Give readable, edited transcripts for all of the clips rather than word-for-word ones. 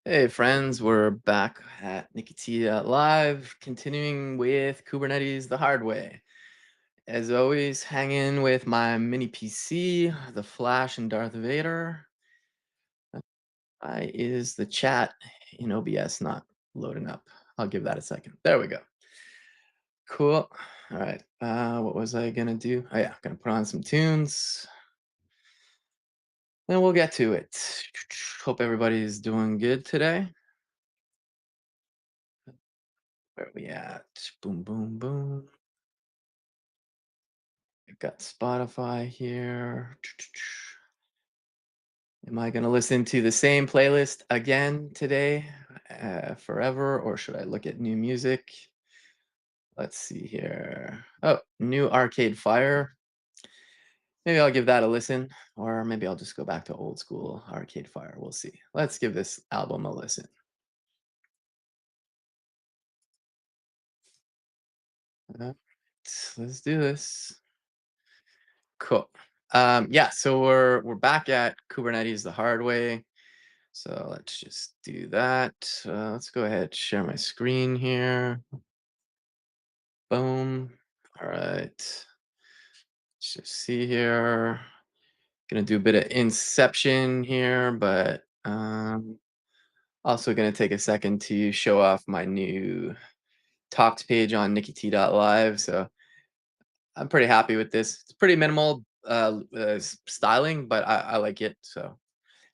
Hey friends, we're back at Nikita Live, continuing with Kubernetes the Hard Way. As always, hanging with my mini PC, the Flash and Darth Vader. Why is the chat in OBS not loading up? I'll give that a second. There we go. Cool. All right. What was I gonna do? Oh yeah, gonna put on some tunes. Then we'll get to it. Hope everybody's doing good today. Where are we at? Boom, boom, boom. I've got Spotify here. Am I going to listen to the same playlist again today, forever, or should I look at new music? Let's see here. Oh, new Arcade Fire. Maybe I'll give that a listen, or maybe I'll just go back to old school Arcade Fire. We'll see. Let's give this album a listen. Alright, let's do this. Cool. Yeah, so we're back at Kubernetes the hard way. So let's just do that. Let's go ahead and share my screen here. Boom. All right. Let's just see here. Gonna do a bit of inception here, but also gonna take a second to show off my new talked page on nikki.live. So I'm pretty happy with this. It's pretty minimal styling, but I like it. So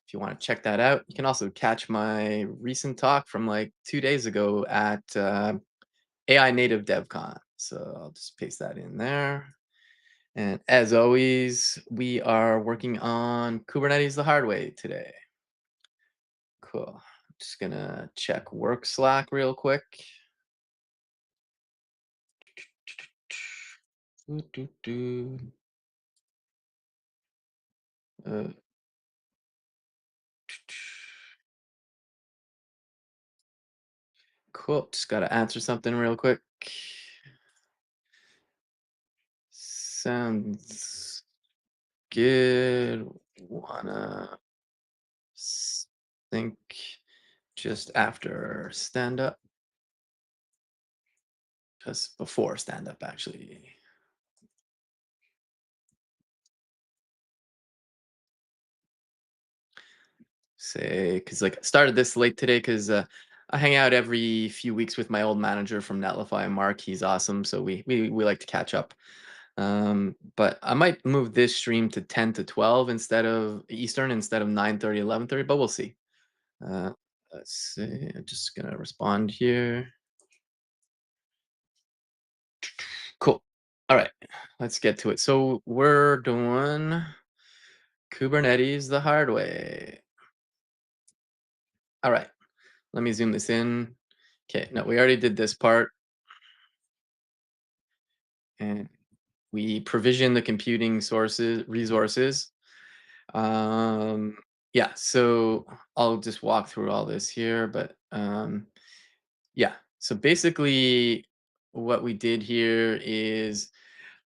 if you want to check that out, you can also catch my recent talk from like 2 days ago at AI Native DevCon. So I'll just paste that in there. And as always, we are working on Kubernetes the hard way today. Cool. I'm just gonna check work Slack real quick. Doo, doo, doo. Uh, cool. Just gotta answer something real quick. Sounds good. Wanna think just after stand up, just before stand up, actually. Say, because like I started this late today because I hang out every few weeks with my old manager from Netlify, Mark. He's awesome, so we like to catch up. But I might move this stream to 10 to 12 instead of Eastern instead of 9:30, 11:30, but we'll see. Uh, let's see. I'm just gonna respond here. Cool. All right, let's get to it. So we're doing Kubernetes the hard way. All right, let me zoom this in. Okay, no, we already did this part, and we provision the computing sources resources. Um, yeah, so I'll just walk through all this here, but yeah. So basically, what we did here is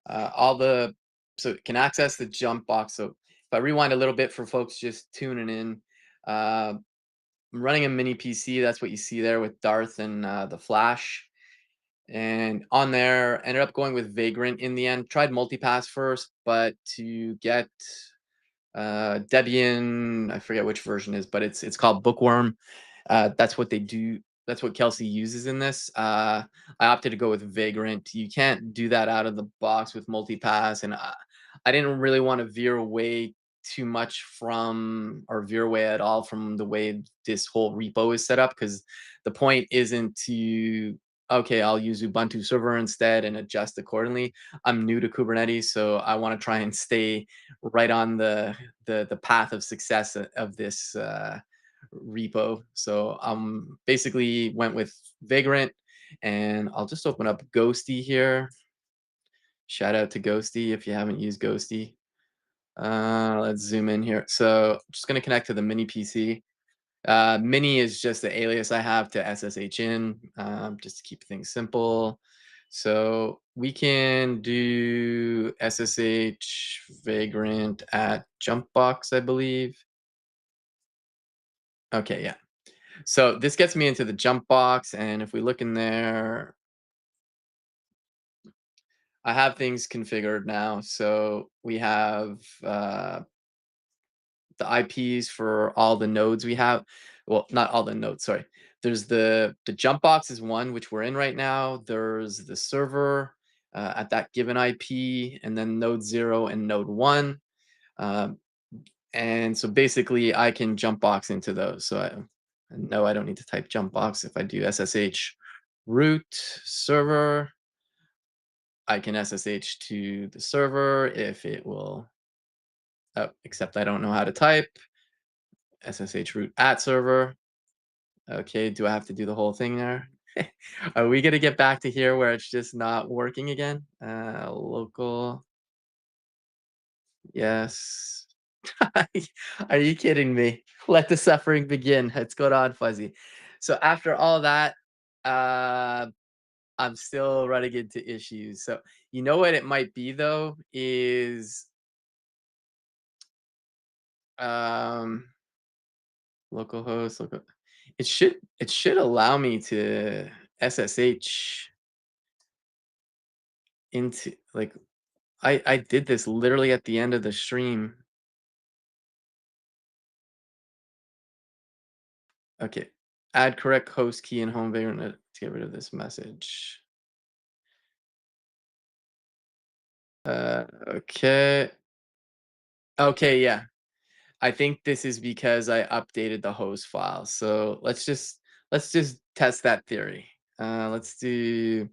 all the so it can access the jump box. So if I rewind a little bit for folks just tuning in, I'm running a mini PC. That's what you see there with Darth and the Flash. And on there, ended up going with Vagrant in the end. Tried multipass first, but to get Debian, I forget which version is, but it's called Bookworm. That's what they do. That's what Kelsey uses in this. I opted to go with Vagrant. You can't do that out of the box with multipass, and I didn't really want to veer away too much from, or veer away at all from the way this whole repo is set up, because the point isn't to, okay, I'll use Ubuntu server instead and adjust accordingly. I'm new to Kubernetes, so I want to try and stay right on the path of success of this repo. So basically went with Vagrant, and I'll just open up Ghosty here. Shout out to Ghosty if you haven't used Ghosty. Let's zoom in here. So just going to connect to the mini PC. Mini is just the alias I have to SSH in, just to keep things simple. So we can do SSH vagrant at jumpbox, I believe. Okay, yeah. So this gets me into the jump box, and if we look in there, I have things configured now. So we have the IPs for all the nodes we have. Well, not all the nodes, sorry. There's the jump box is one, which we're in right now. There's the server at that given IP, and then node 0 and node 1. Um, and so basically I can jump box into those. So no, I don't need to type jump box. If I do SSH root server, I can SSH to the server if it will, oh, except I don't know how to type. SSH root at server. Okay, do I have to do the whole thing there? Are we gonna get back to here where it's just not working again? Local, yes. Are you kidding me? Let the suffering begin. Let's go on, Fuzzy. So after all that, uh, I'm still running into issues. So you know what it might be though is um localhost local. It should allow me to SSH into like I did this literally at the end of the stream. Okay. Add correct host key and home variant to get rid of this message. Okay. Okay, yeah. I think this is because I updated the host file. So let's just test that theory. Let's do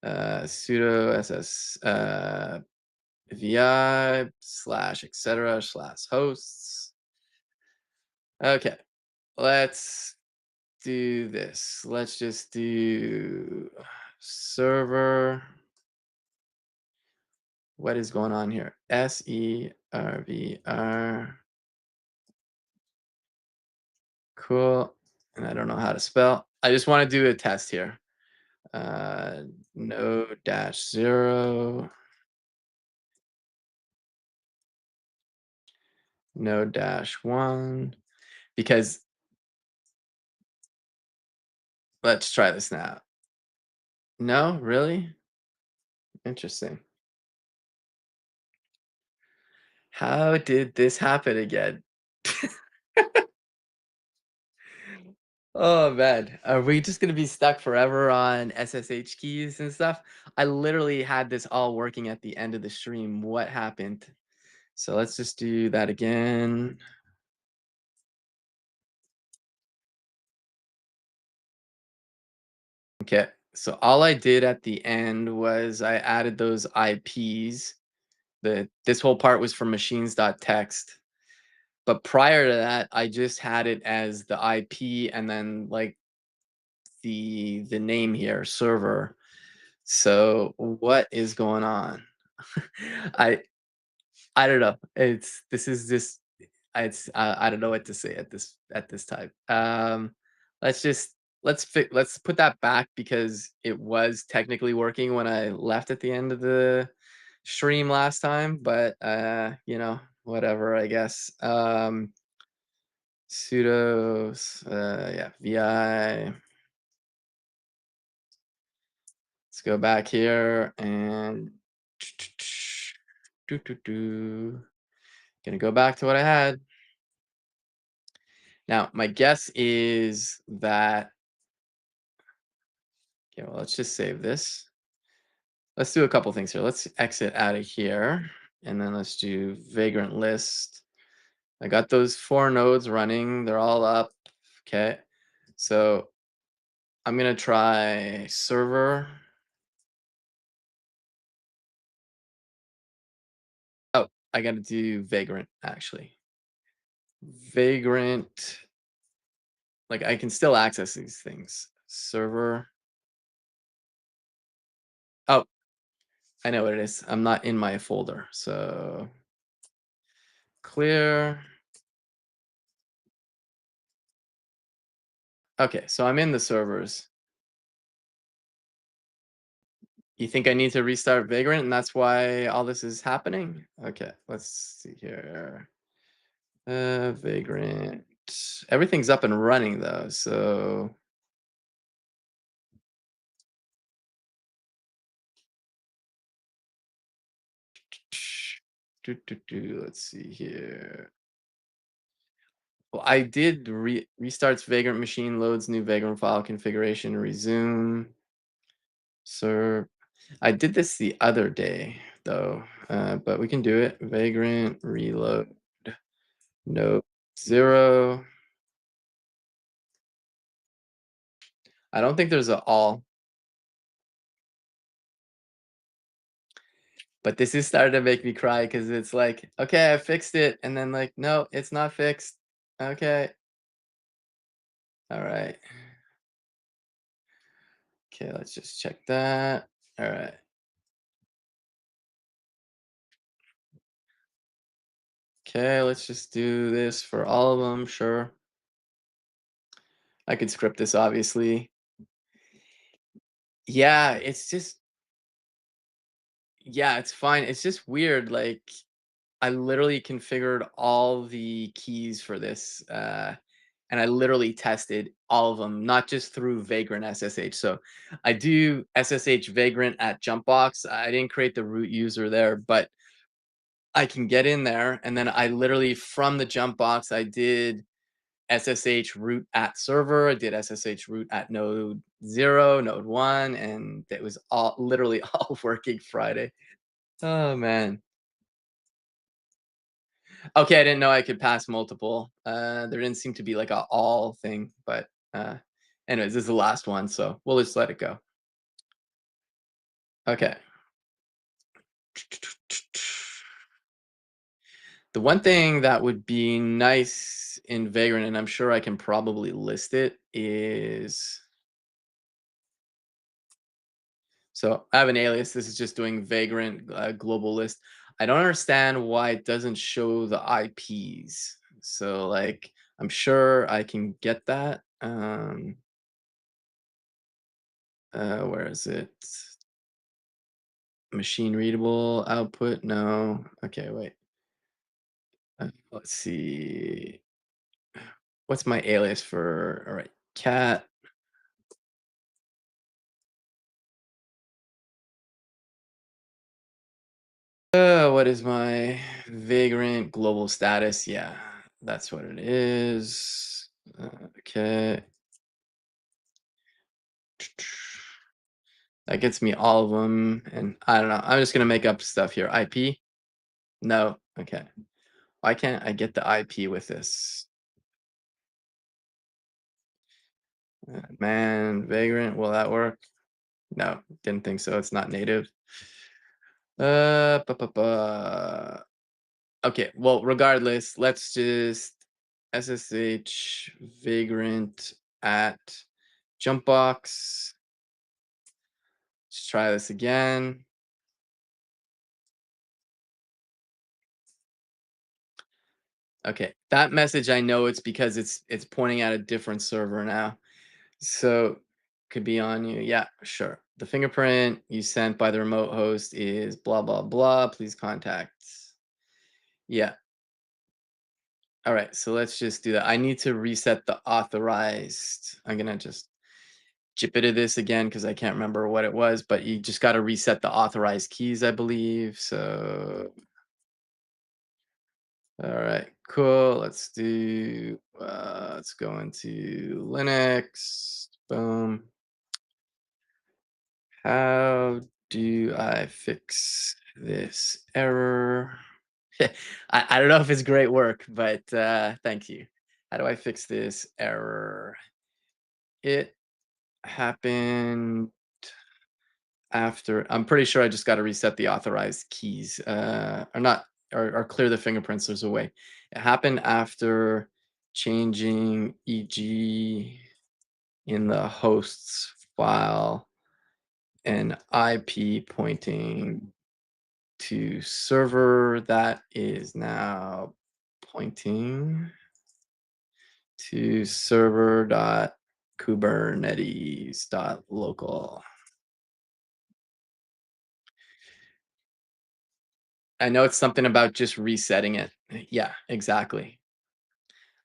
sudo ss vi slash etc slash hosts. Okay, let's do this. Let's just do server. What is going on here? server. Cool. And I don't know how to spell. I just want to do a test here. Node dash 0, node dash 1. Because let's try this now. No, really? Interesting. How did this happen again? Oh man, are we just gonna be stuck forever on SSH keys and stuff? I literally had this all working at the end of the stream. What happened? So let's just do that again. Okay, so all I did at the end was I added those IPs. This whole part was from machines.txt. But prior to that, I just had it as the IP and then like the name here, server. So what is going on? I I don't know. This is just I don't know what to say at this time. Let's just let's put that back because it was technically working when I left at the end of the stream last time, but whatever, I guess. Sudo yeah, vi. Let's go back here and gonna go back to what I had. Now, my guess is that, okay, well, let's just save this. Let's do a couple things here. Let's exit out of here, and then let's do vagrant list. I got those 4 nodes running. They're all up. Okay. So I'm going to try server. Oh, I got to do vagrant, actually. Vagrant. Like, I can still access these things. Server. Oh, I know what it is. I'm not in my folder. So clear. Okay, so I'm in the servers. You think I need to restart Vagrant and that's why all this is happening? Okay, let's see here. Vagrant. Everything's up and running though, so let's see here. Well, I did restarts Vagrant machine, loads new Vagrant file configuration, resume, serve. I did this the other day though, but we can do it. Vagrant reload, no 0. I don't think there's a all, but this is starting to make me cry because it's like, okay, I fixed it, and then like, no, it's not fixed. Okay, all right. Okay, let's just check that. All right. Okay, let's just do this for all of them. Sure. I could script this, obviously. Yeah, it's just, yeah, it's fine. It's just weird. Like, I literally configured all the keys for this, and I literally tested all of them, not just through Vagrant SSH. So I do SSH Vagrant at Jumpbox. I didn't create the root user there, but I can get in there, and then I literally from the Jumpbox, I did SSH root at server. I did SSH root at node 0, node 1, and it was all literally all working Friday. Oh man. Okay, I didn't know I could pass multiple. There didn't seem to be like a all thing, but anyways, this is the last one, so we'll just let it go. Okay. The one thing that would be nice in Vagrant, and I'm sure I can probably list it, is so I have an alias. This is just doing Vagrant global list. I don't understand why it doesn't show the IPs. So like, I'm sure I can get that. Where is it? Machine readable output? No. Okay, wait. Let's see. What's my alias for? All right, cat. What is my vagrant global status? Yeah, that's what it is. Okay. That gets me all of them. And I don't know. I'm just going to make up stuff here. IP? No. Okay. Why can't I get the IP with this? Man, vagrant. Will that work? No, didn't think so. It's not native. Ba, ba, ba. Okay, well, regardless, let's just SSH vagrant at jumpbox. Let's try this again. Okay, that message, I know it's because it's pointing at a different server now. So could be on you. Yeah, sure. The fingerprint you sent by the remote host is blah blah blah. Please contact. Yeah. All right, so let's just do that. I need to reset the authorized. I'm gonna just chip into this again because I can't remember what it was, but you just got to reset the authorized keys, I believe. So, all right, cool. Let's go into Linux. Boom. How do I fix this error? I don't know if it's great work, but thank you. How do I fix this error? It happened after. I'm pretty sure I just got to reset the authorized keys, or not, or clear the fingerprints. There's a way. It happened after changing EG in the hosts file and IP pointing to server that is now pointing to server.kubernetes.local. I know it's something about just resetting it. Yeah, exactly.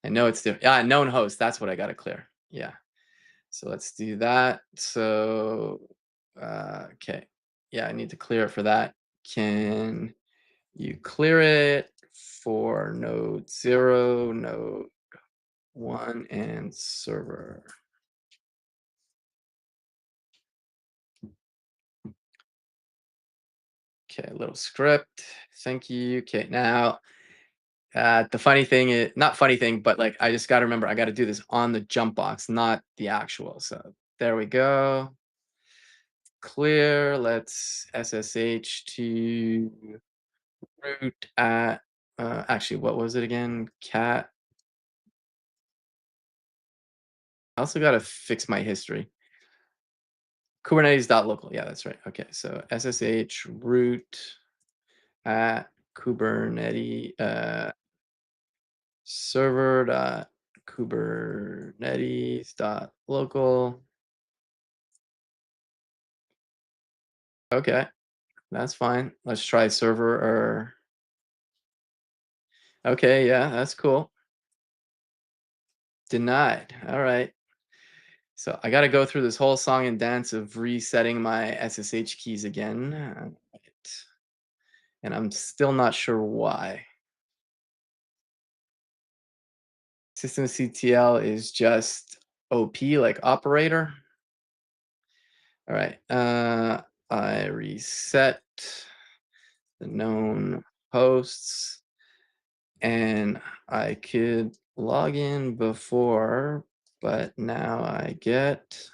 I know it's different. Yeah, known host. That's what I got to clear. Yeah. So let's do that. So, okay. Yeah, I need to clear it for that. Can you clear it for node 0, node 1, and server? Okay, little script. Thank you. Okay, now the funny thing is, not funny thing, but like I just got to remember I got to do this on the jump box, not the actual. So there we go. Clear. Let's SSH to root at, actually, what was it again? Cat. I also got to fix my history. Kubernetes.local. Yeah, that's right. Okay, so SSH root at Kubernetes server dot Kubernetes dot local. Okay, that's fine. Let's try server or okay, yeah, that's cool. Denied. All right. So I got to go through this whole song and dance of resetting my SSH keys again. Right. And I'm still not sure why. Systemctl is just OP, like operator. All right. I reset the known hosts and I could log in before, but now I get,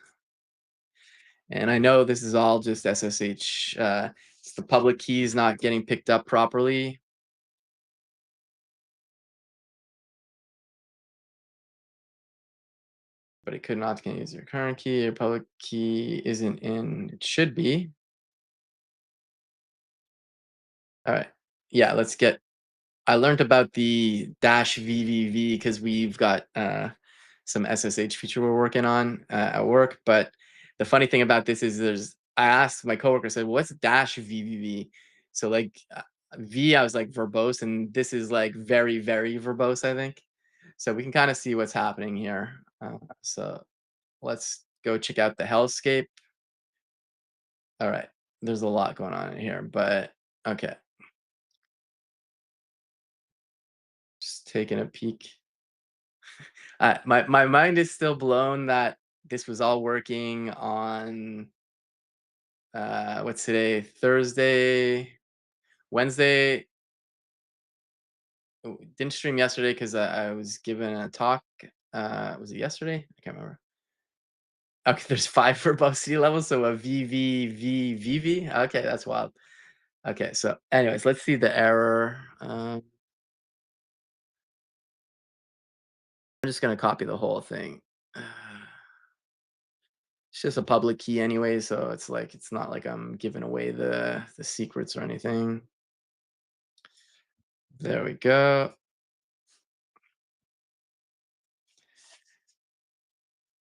and I know this is all just SSH. It's the public keys not getting picked up properly. But it could not can use your current key. Your public key isn't in. It should be. All right. Yeah, let's get. I learned about the dash VVV because we've got some SSH feature we're working on at work. But the funny thing about this is there's. I asked my coworker, I said, "What's dash VVV?" So like V, I was like verbose, and this is like very very verbose, I think. So we can kind of see what's happening here. So let's go check out the hellscape. All right. There's a lot going on in here, but okay. Just taking a peek. My mind is still blown that this was all working on what's today? Thursday, Wednesday. Didn't stream yesterday because I was given a talk. Was it yesterday? I can't remember. Okay, there's five for above sea level, so a VVVVV. Okay, that's wild. Okay, so anyways, let's see the error. I'm just gonna copy the whole thing. It's just a public key anyway, so it's like it's not like I'm giving away the secrets or anything. There we go.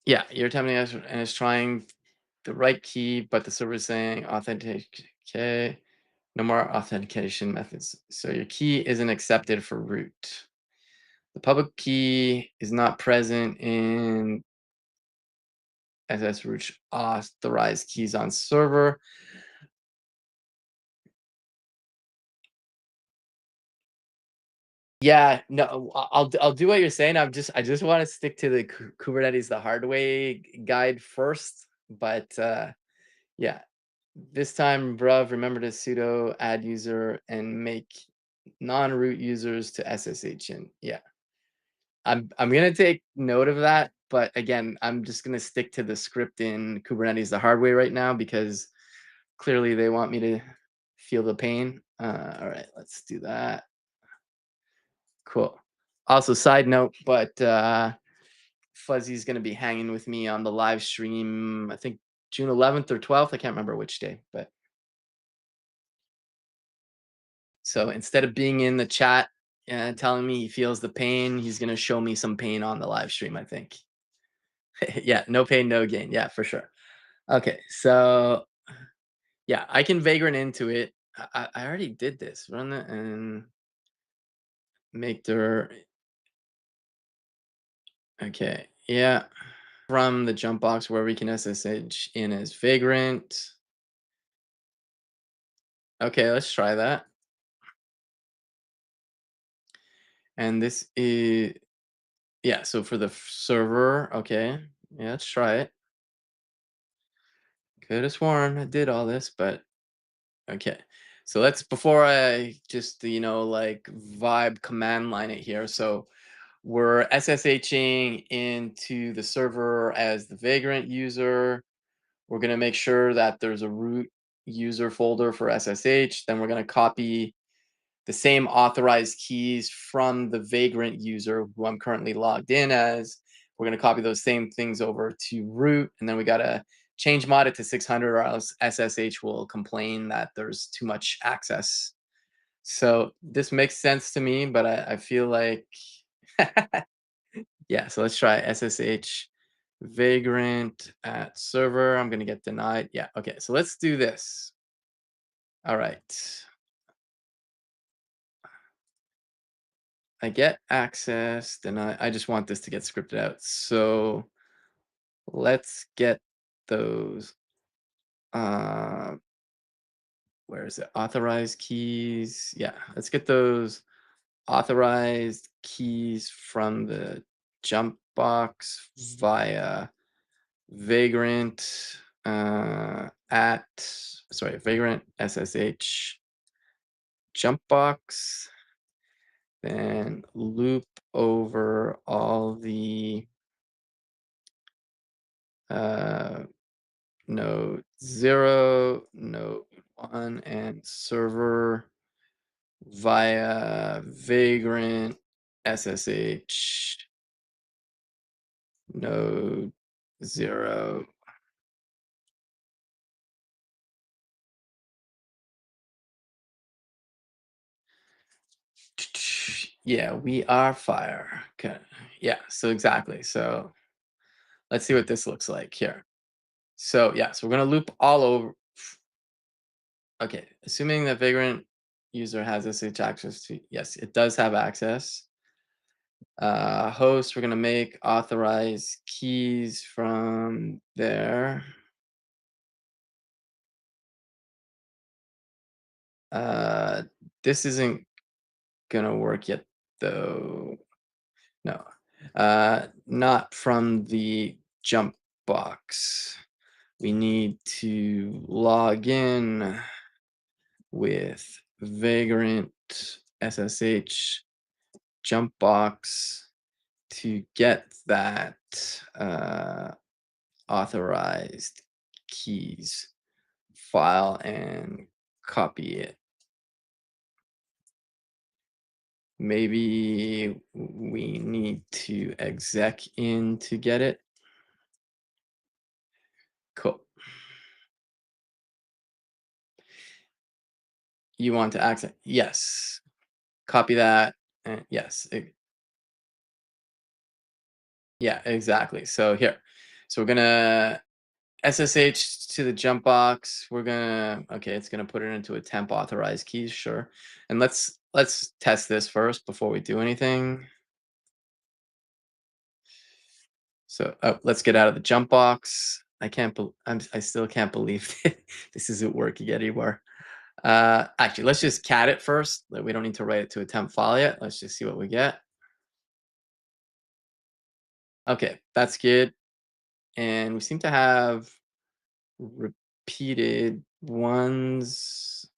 Yeah, you're attempting and it's trying the right key, but the server is saying authentic. Okay, no more authentication methods. So your key isn't accepted for root. The public key is not present in SS root authorized keys on server. Yeah, no, I'll do what you're saying. I just want to stick to the Kubernetes the hard way guide first. But yeah, this time, bruv, remember to sudo add user and make non-root users to SSH in. Yeah, I'm gonna take note of that. But again, I'm just gonna stick to the script in Kubernetes the hard way right now because clearly they want me to feel the pain. All right, let's do that. Cool. Also, side note, but Fuzzy's going to be hanging with me on the live stream, I think June 11th or 12th. I can't remember which day, but so instead of being in the chat and telling me he feels the pain, he's going to show me some pain on the live stream, I think. Yeah, no pain, no gain. Yeah, for sure. Okay, so yeah, I can vagrant into it. I already did this. Run it and make their Okay. Yeah. From the jump box where we can SSH in as Vagrant. Okay, let's try that. And this is, yeah, so for the server, okay. Yeah, let's try it. Could have sworn I did all this, but okay. So let's, before I just, like vibe command line it here. So we're SSHing into the server as the Vagrant user. We're going to make sure that there's a root user folder for SSH. Then we're going to copy the same authorized keys from the Vagrant user who I'm currently logged in as. We're going to copy those same things over to root. And then we got to change mod it to 600 or else SSH will complain that there's too much access. So this makes sense to me, but I feel like, yeah, so let's try SSH Vagrant at server. I'm going to get denied. Yeah, okay, so let's do this. All right. I get access, then I just want this to get scripted out. So let's get those, uh, where is it? Authorized keys. Yeah, let's get those authorized keys from the jump box via Vagrant at, sorry, Vagrant SSH jump box, then loop over all the uh, node 0, node 1, and server via Vagrant SSH node 0. Yeah, we are fire. Okay. Yeah, so exactly. So let's see what this looks like here. So yeah, so we're gonna loop all over. Okay, assuming that Vagrant user has SSH access to, yes, it does have access. Host, we're gonna make authorized keys from there. Uh, this isn't gonna work yet though. No, not from the jump box. We need to log in with Vagrant SSH jump box to get that authorized keys file and copy it. Maybe we need to exec in to get it. Cool. You want to access? Yes. Copy that. And yes. Yeah, exactly. So here. So we're gonna SSH to the jump box. We're gonna, okay, it's gonna put it into a temp authorized keys, sure. And let's test this first before we do anything. So let's get out of the jump box. I can't. I still can't believe this isn't working anymore. Actually, let's just cat it first. Like, we don't need to write it to a temp file yet. Let's just see what we get. Okay, that's good. And we seem to have repeated ones.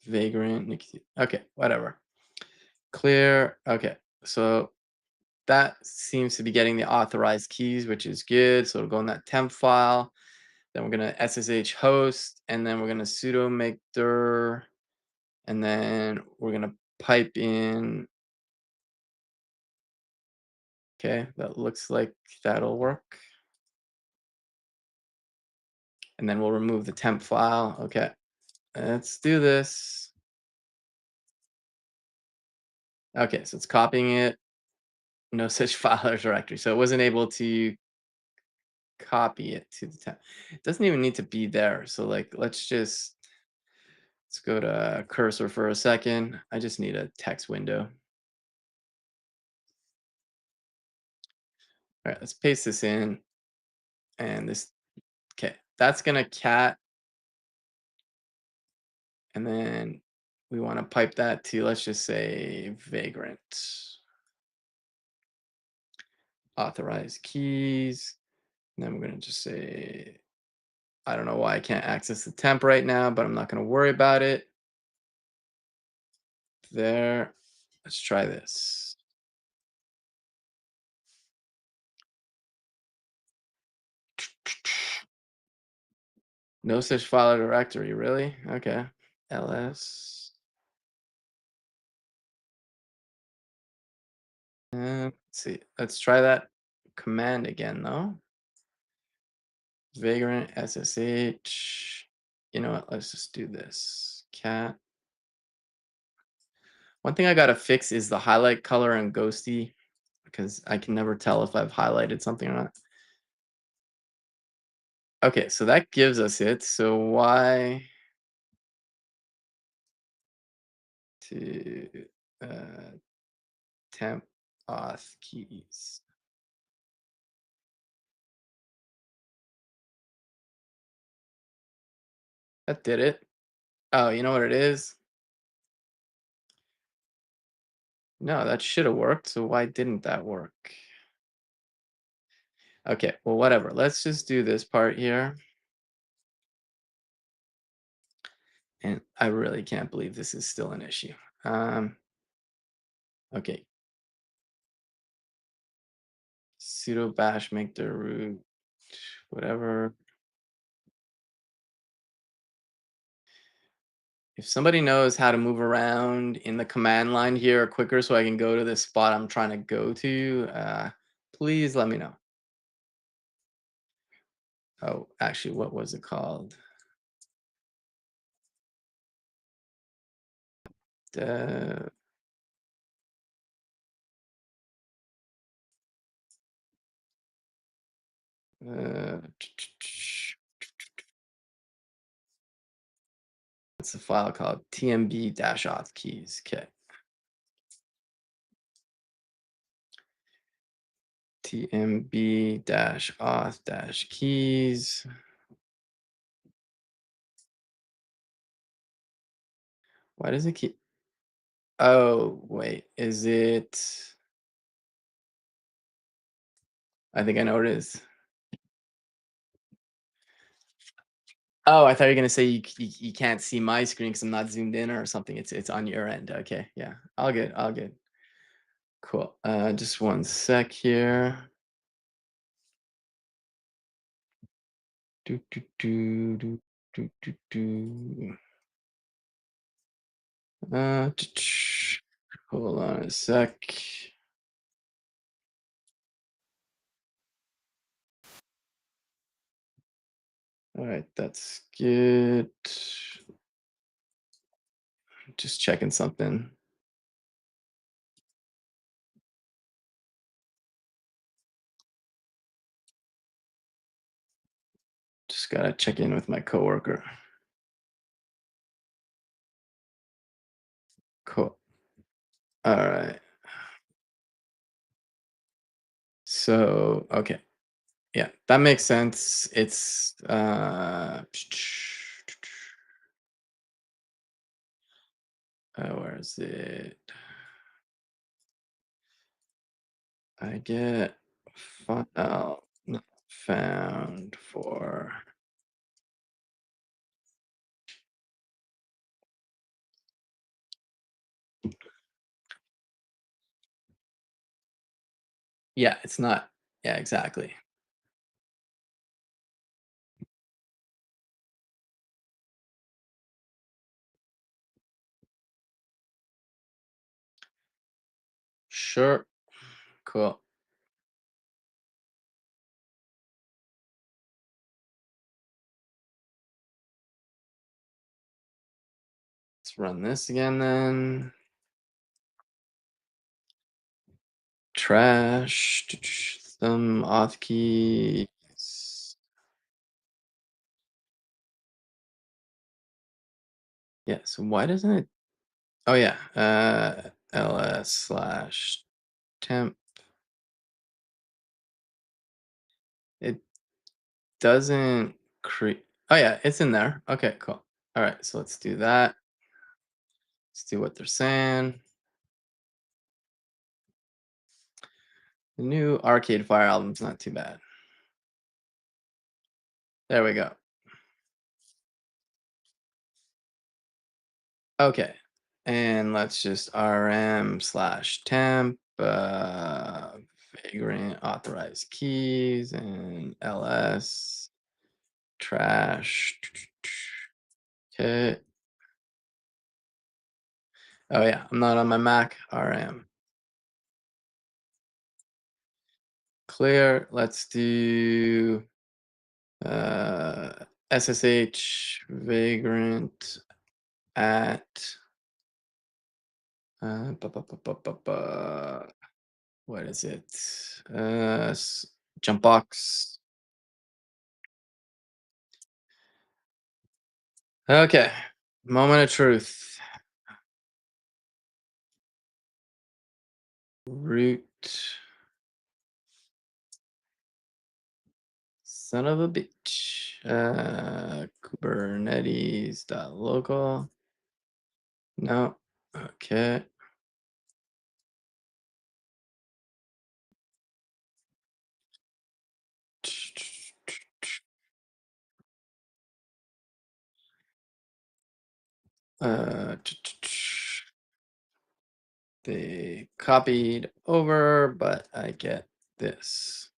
Vagrant. Okay, whatever. Clear. Okay, so that seems to be getting the authorized keys, which is good. So it'll go in that temp file. Then we're gonna SSH host, and then we're gonna sudo make dir, and then we're gonna pipe in. Okay, that looks like that'll work. And then we'll remove the temp file. Okay, let's do this. Okay, so it's copying it. No such file or directory. So it wasn't able to copy it to the temp. It doesn't even need to be there. So like, let's go to cursor for a second. I just need a text window. All right, let's paste this in, and this. Okay, that's gonna cat, and then we want to pipe that to, let's just say, vagrant. Authorize keys. And then we're gonna just say, I don't know why I can't access the temp right now, but I'm not gonna worry about it. There. Let's try this. No such file or directory, really? Okay. ls. Let's see. Let's try that command again, though. Vagrant SSH. You know what? Let's just do this. Cat. One thing I gotta fix is the highlight color and ghosty, because I can never tell if I've highlighted something or not. Okay, so that gives us it. So why to uh, temp auth keys? That did it. Oh, you know what it is? No, that should have worked. So why didn't that work? Okay, well, whatever. Let's just do this part here. And I really can't believe this is still an issue. Okay, sudo bash make the root, whatever. If somebody knows how to move around in the command line here quicker so I can go to the spot I'm trying to go to, please let me know. Oh, actually, what was it called? Dev. Uh, It's a file called tmb-auth keys. Okay. tmb-auth keys. Why does it keep? Oh, wait. Is it? I think I know what it is. Oh, I thought you were gonna say you can't see my screen because I'm not zoomed in or something. It's on your end. Okay, yeah, all good, all good. Cool. Just one sec here. Do do do do do do do. Hold on a sec. All right, that's good. Just checking something. Just gotta check in with my coworker. Cool. All right. So, okay. Yeah, that makes sense. It's where is it? I get file not found for. Yeah, it's not. Yeah, exactly. Sure. Cool. Let's run this again then. Trash. Some auth keys. Yeah, so why doesn't it? Oh yeah. ls/temp doesn't create. Oh yeah, it's in there. Okay, cool. All right, so let's do that. Let's do what they're saying. The new Arcade Fire album's not too bad. There we go. Okay. And let's just rm/temp vagrant authorized keys and ls trash. Okay. Oh yeah, I'm not on my Mac. RM. Clear. Let's do SSH vagrant at what is it? Jump box. Okay. Moment of truth. Root. Son of a bitch. Kubernetes local. No. Okay. They copied over, but I get this.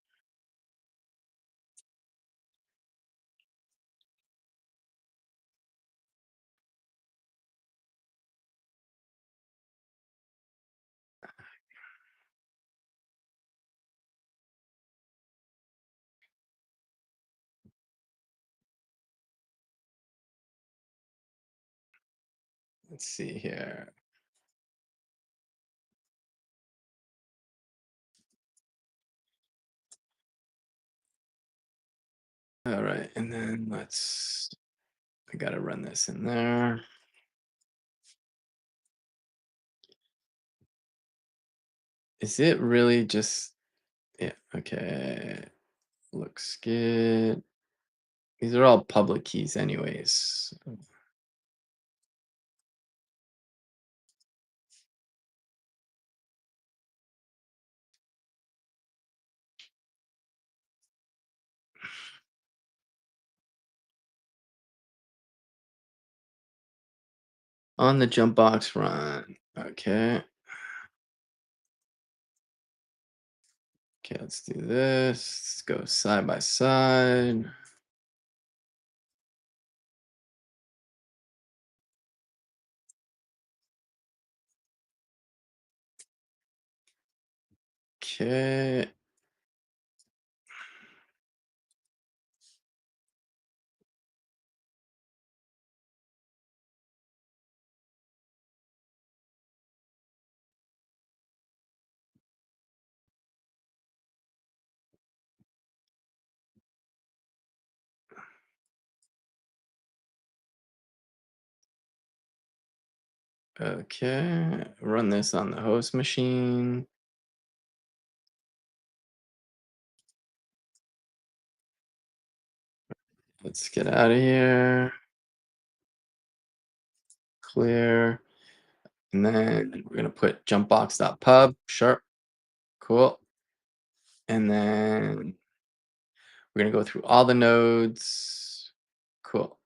Let's see here. All right, and then I gotta run this in there. Is it really just, yeah, okay. Looks good. These are all public keys anyways. On the jump box run. Okay. Okay, let's do this. Let's go side by side. Okay. Okay. Run this on the host machine. Let's get out of here. Clear. And then we're gonna put jumpbox.pub. Sure. Cool. And then we're gonna go through all the nodes. Cool.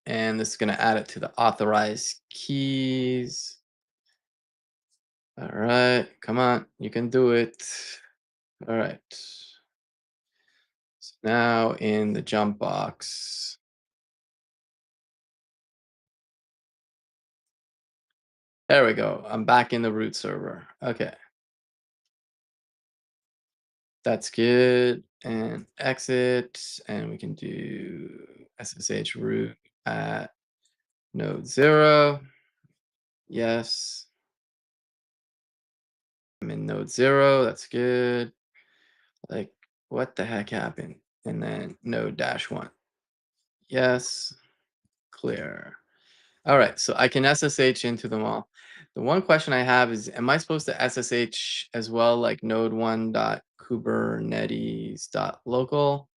And this is gonna add it to the authorized keys. All right, come on, you can do it. All right. So now in the jump box. There we go. I'm back in the root server. Okay. That's good. And exit. And we can do SSH root at node 0. Yes. I'm in node 0. That's good. Like, what the heck happened? And then node -1. Yes. Clear. All right. So I can SSH into them all. The one question I have is, am I supposed to SSH as well, like node 1 dot Kubernetes dot local?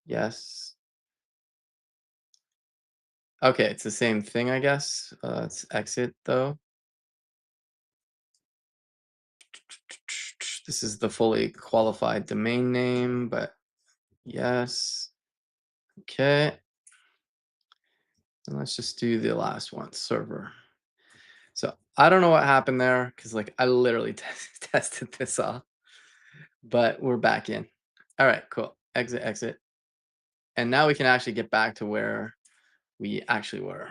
Yes. Okay, it's the same thing, I guess. Let's exit though. This is the fully qualified domain name, but yes. Okay. And let's just do the last one, server. So I don't know what happened there because like I literally tested this off, but we're back in. All right, cool. Exit, exit. And now we can actually get back to where we actually were.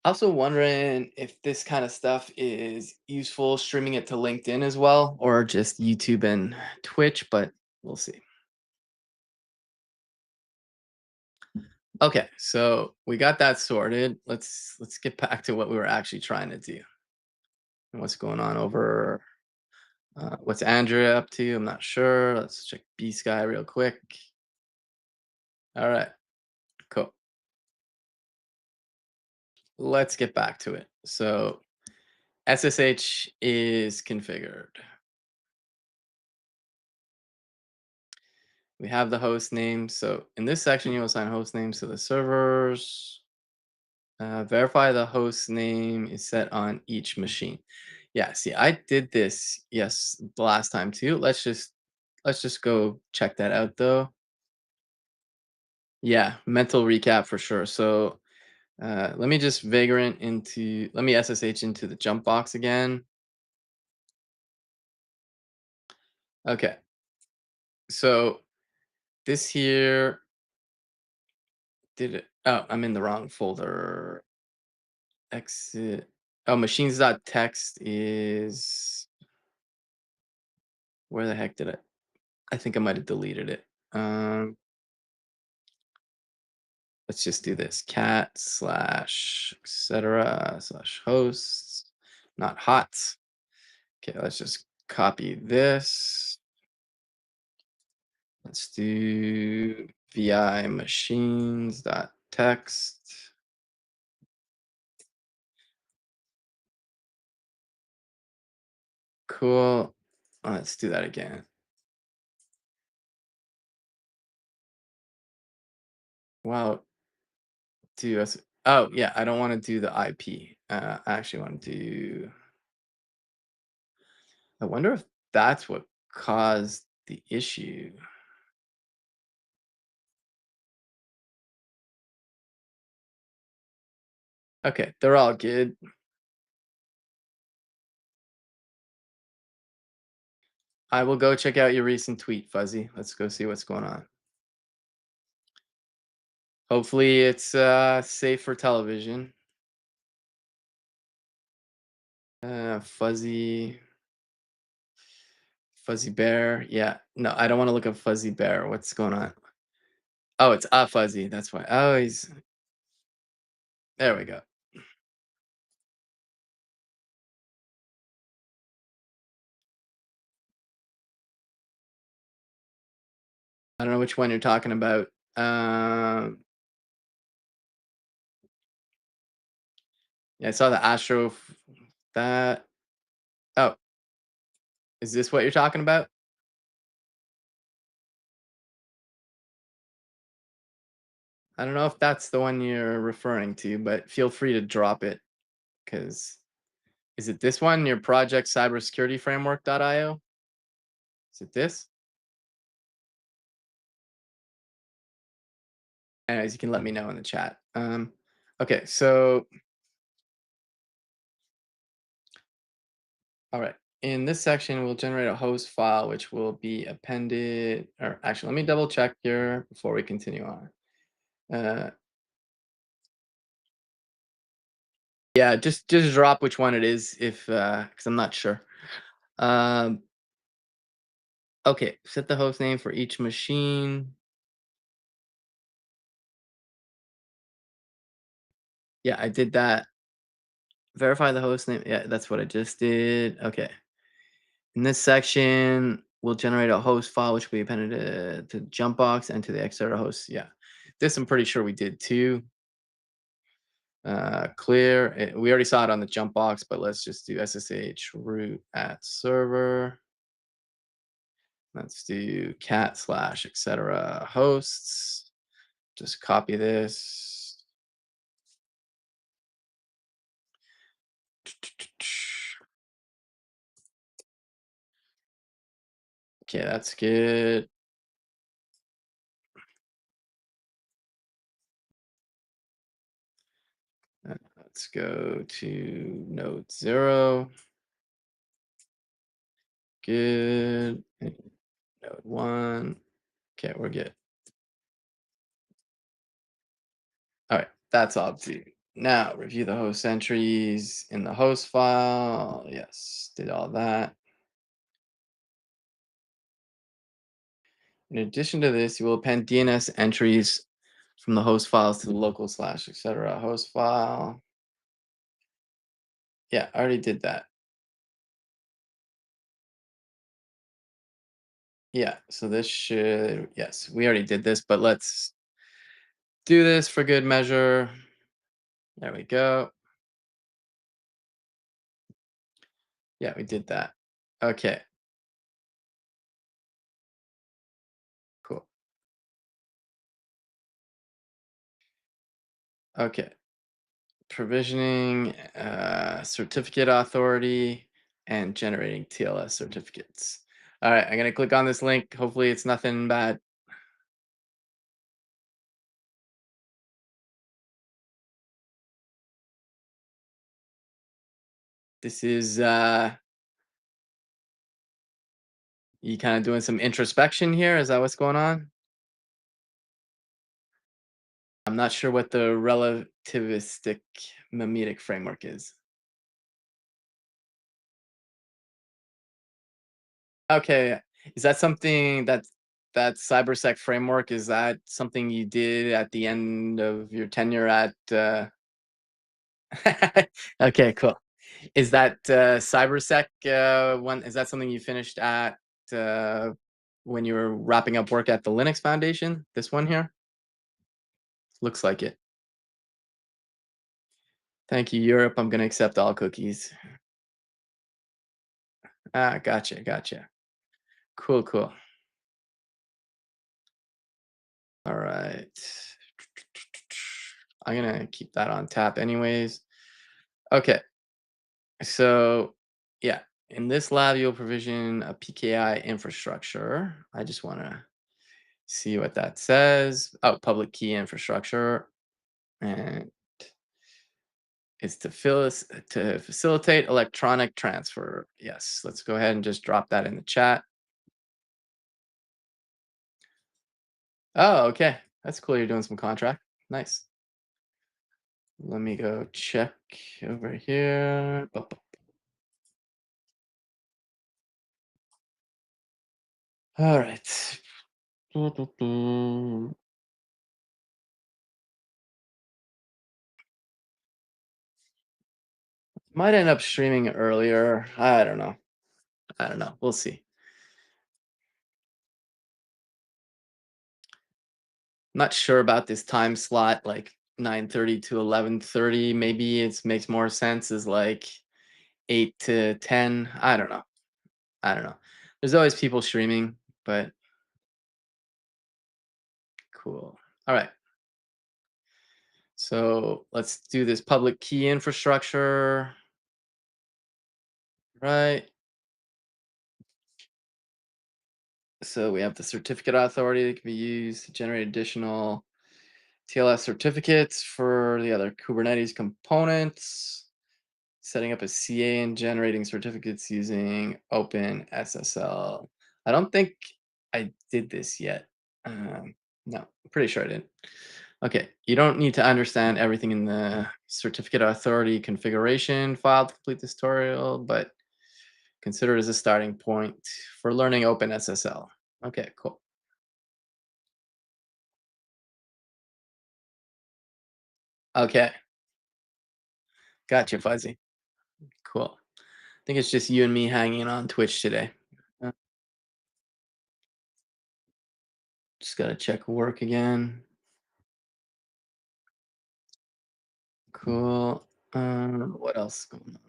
Also wondering if this kind of stuff is useful streaming it to LinkedIn as well, or just YouTube and Twitch, but we'll see. Okay, so we got that sorted. Let's get back to what we were actually trying to do and what's going on over. What's Andrea up to? I'm not sure. Let's check B Sky real quick. All right, cool. Let's get back to it. So SSH is configured. We have the host name. So in this section, you assign host names to the servers. Verify the host name is set on each machine. Yeah, see, I did this, yes, the last time too. Let's just go check that out though. Yeah, mental recap for sure. So let me just vagrant into let me SSH into the jump box again. Okay. So this here did it. Oh, I'm in the wrong folder. Exit. Oh, machines.txt is where the heck did it? I think I might have deleted it. Let's just do this cat slash etc slash hosts, not hot. Okay, let's just copy this. Let's do vi machines dot text. Cool. Let's do that again. Wow. Do us. Oh yeah, I don't want to do the IP. I actually want to do. I wonder if that's what caused the issue. Okay, they're all good. I will go check out your recent tweet, Fuzzy. Let's go see what's going on. Hopefully it's safe for television. Fuzzy Fuzzy Bear. Yeah. No, I don't want to look up Fuzzy Bear. What's going on? Oh, it's a Fuzzy. That's why. Oh, he's there we go. I don't know which one you're talking about. Um yeah, I saw the that. Oh, is this what you're talking about? I don't know if that's the one you're referring to, but feel free to drop it because is it this one, your project cybersecurity framework.io? Is it this? Anyways, you can let me know in the chat. Okay, so all right. In this section, we'll generate a host file which will be appended. Or actually, let me double check here before we continue on. Uh, yeah, just drop which one it is if because I'm not sure. Um, okay, set the host name for each machine. Yeah, I did that. Verify the host name. Yeah, that's what I just did. Okay. In this section, we'll generate a host file which will be appended to Jumpbox and to the Xterra host. Yeah, this I'm pretty sure we did too. Clear. We already saw it on the jump box, but let's just do SSH root at server. Let's do cat slash etc. hosts. Just copy this. Okay, that's good. Let's go to node 0. Good. And node 1. Okay, we're good. All right, that's all due. Now review the host entries in the host file. Yes, did all that. In addition to this, you will append DNS entries from the host files to the local slash etc. host file. Yeah, I already did that. Yeah, so this should, yes, we already did this, but let's do this for good measure. There we go. Yeah, we did that. Okay, cool. Okay, provisioning, certificate authority, and generating TLS certificates. All right, I'm gonna click on this link. Hopefully it's nothing bad. This is you kind of doing some introspection here. Is that what's going on? I'm not sure what the relativistic mimetic framework is. Okay. Is that something that cybersec framework, is that something you did at the end of your tenure at Okay, cool. Is that cybersec one, is that something you finished at uh when you were wrapping up work at the Linux Foundation? This one here? Looks like it. Thank you, Europe. I'm gonna accept all cookies. Ah, gotcha, gotcha. Cool, cool. All right. I'm gonna keep that on tap anyways. Okay, so yeah, in this lab, you'll provision a PKI infrastructure. I just wanna see what that says. Oh, public key infrastructure. And it's to facilitate electronic transfer. Yes, let's go ahead and just drop that in the chat. Oh, okay. That's cool. You're doing some contract. Nice. Let me go check over here. All right. Might end up streaming earlier. I don't know. I don't know. We'll see. Not sure about this time slot, like 9:30 to 11:30. Maybe it makes more sense as like 8 to 10. I don't know. I don't know. There's always people streaming, but cool. All right. So let's do this public key infrastructure. Right. So we have the certificate authority that can be used to generate additional TLS certificates for the other Kubernetes components. Setting up a CA and generating certificates using OpenSSL. I don't think I did this yet. No, I'm pretty sure I didn't. Okay, you don't need to understand everything in the certificate authority configuration file to complete this tutorial, but consider it as a starting point for learning OpenSSL. Okay, cool. Okay, gotcha, Fuzzy. Cool. I think it's just you and me hanging on Twitch today. Uh, Just gotta check work again. Cool. What else is going on?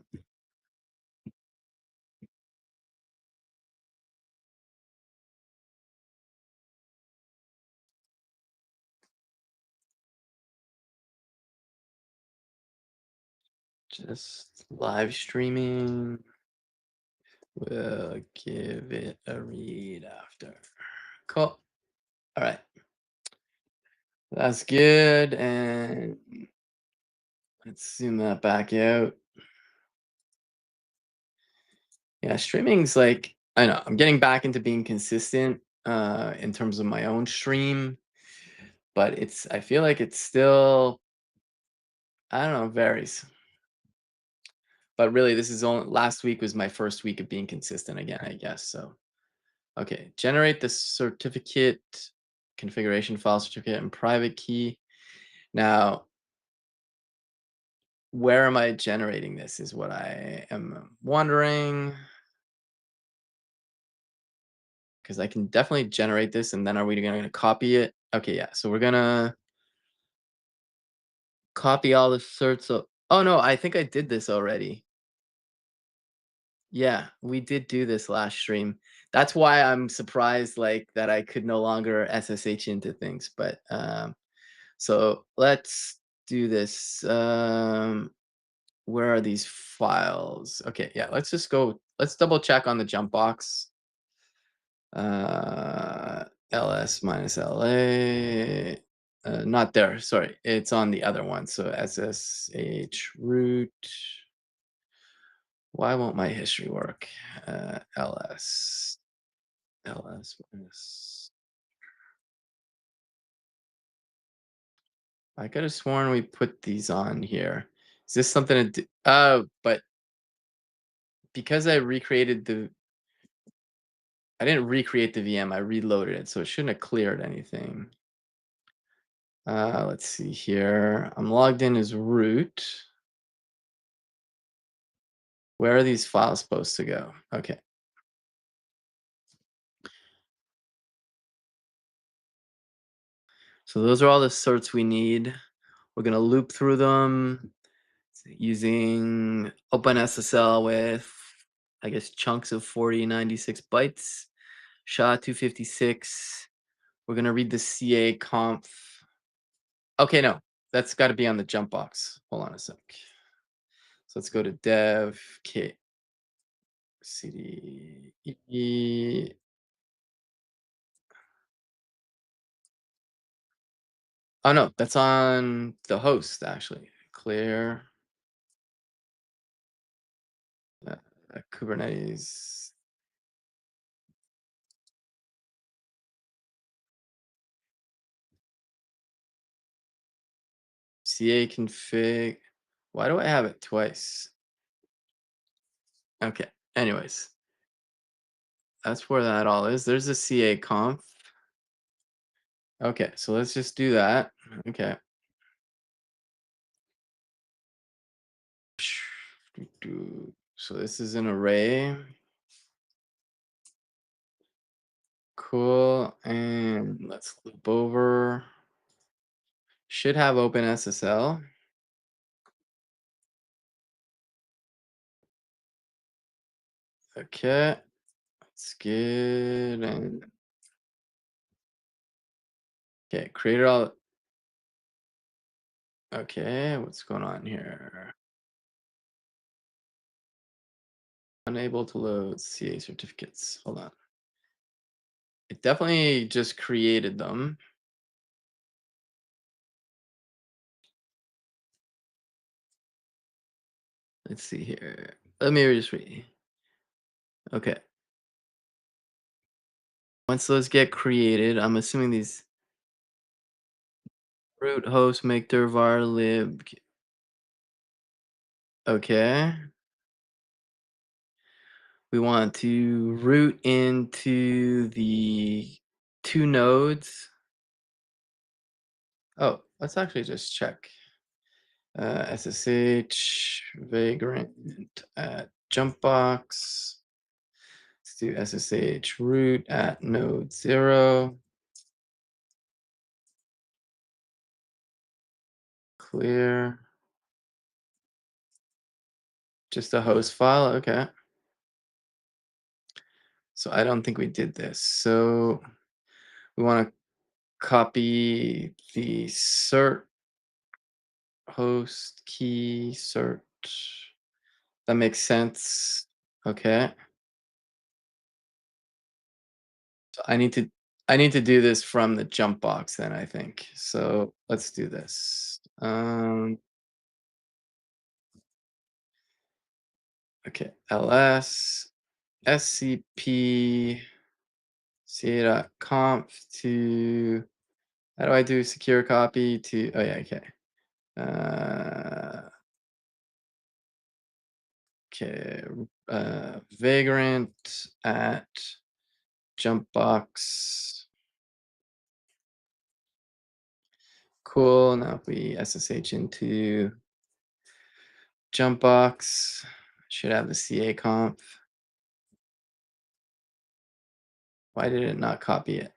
Just live streaming. We'll give it a read after. Cool. All right. That's good. And let's zoom that back out. Yeah, streaming's like, I know, I'm getting back into being consistent in terms of my own stream, but I feel like it's still, I don't know, varies. But really, this is only last week was my first week of being consistent again, I guess. So, okay, generate the certificate configuration file certificate and private key. Now, where am I generating this is what I am wondering. Because I can definitely generate this, and then are we going to copy it? Okay, yeah. So we're gonna copy all the certs. Oh no, I think I did this already. Yeah, we did do this last stream. That's why I'm surprised like that I could no longer SSH into things. But so let's do this. Where are these files? Okay, yeah, let's just go. Let's double check on the jump box. Uh, ls minus la. Not there. Sorry, it's on the other one. So ssh root. Why won't my history work? ls minus. I could have sworn we put these on here. Is this something to do? Oh, but because I didn't recreate the VM, I reloaded it, so it shouldn't have cleared anything. Let's see here. I'm logged in as root. Where are these files supposed to go? Okay. So those are all the certs we need. We're gonna loop through them using OpenSSL with, I guess, chunks of 4096 bytes, SHA-256. We're gonna read the CA conf. Okay, no, that's got to be on the jump box. Hold on a sec. So let's go to dev k cd e. Oh no, that's on the host actually. Clear uh, Kubernetes. CA config. Why do I have it twice? Okay. Anyways, that's where that all is. There's a CA conf. Okay, so let's just do that. Okay. So this is an array. Cool. And let's loop over. Should have OpenSSL. Okay. That's good. And okay, created all. Okay, what's going on here? Unable to load CA certificates. Hold on. It definitely just created them. Let's see here. Let me just read. Okay. Once those get created, I'm assuming these root host make dir var lib. Okay. We want to root into the two nodes. Oh, let's actually just check. SSH vagrant at jumpbox. Let's do SSH root at node 0. Clear. Just a host file. Okay. So I don't think we did this. So we want to copy the cert host key cert That makes sense. Okay. So I need to do this from the jump box then, I think. So let's do this. Okay, ls scp ca.conf to, how do I do secure copy to, oh yeah, okay. Uh, okay, vagrant at jump box. Cool. Now if we SSH into jump box, should have the CA conf. Why did it not copy it?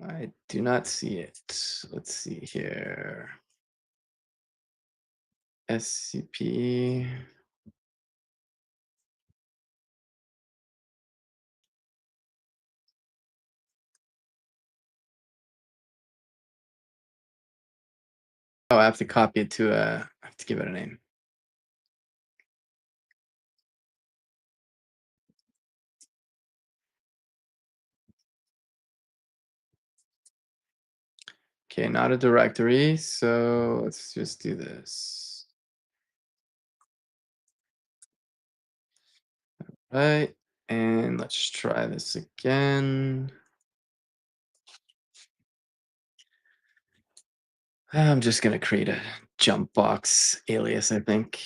I do not see it. Let's see here. SCP. Oh, I have to copy it to I have to give it a name. Okay, not a directory, so let's just do this. Right, and let's try this again. I'm just gonna create a jump box alias, I think.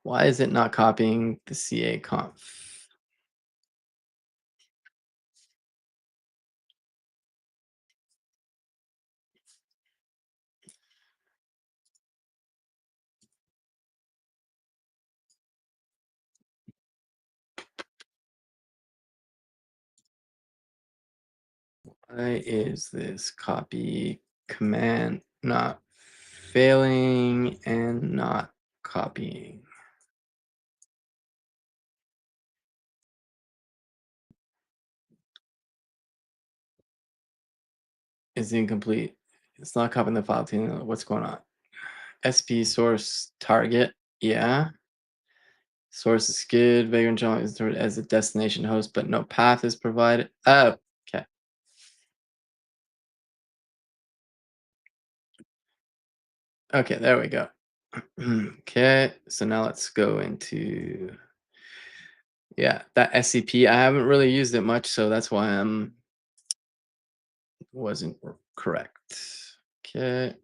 Why is it not copying the CA conf? Why is this copy command not failing and not copying? Is incomplete. It's not copying the file to what's going on. SP source target. Yeah. Source is good. Vagrant Java is stored as a destination host, but no path is provided. Oh, okay. Okay, there we go. Okay, so now let's go into, yeah, that SCP. I haven't really used it much, so that's why I'm wasn't correct. Okay,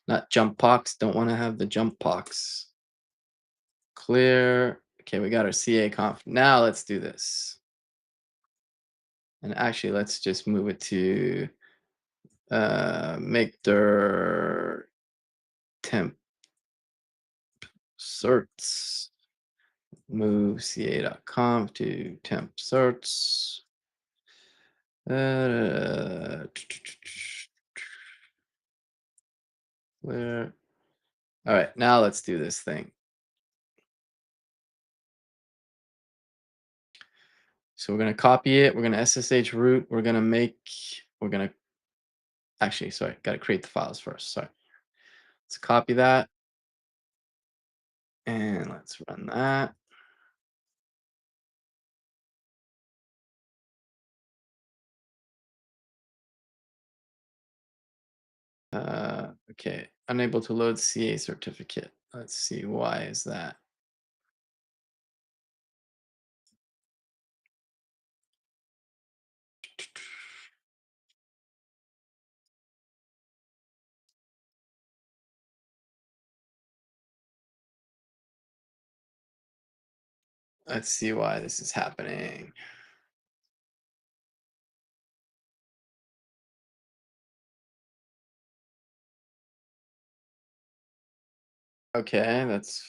not jump pox. Don't want to have the jump pox. Clear. Okay, we got our CA conf. Now let's do this. And actually, let's just move it to make their temp certs. Move ca.conf to temp certs. Where? All right, now let's do this thing. So we're gonna copy it. We're gonna SSH root. We're gonna actually, sorry, got to create the files first. Sorry. Let's copy that and let's run that. Okay, unable to load CA certificate. Let's see, why is that? Let's see why this is happening. Okay, that's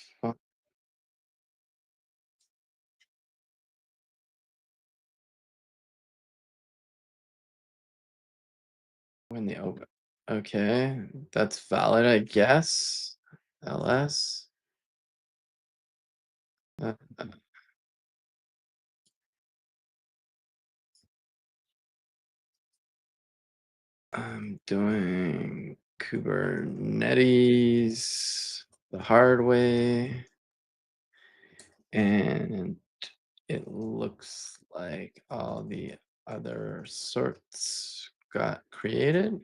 when the open. Okay, that's valid, I guess. LS. I'm doing Kubernetes the hard way, and it looks like all the other sorts got created.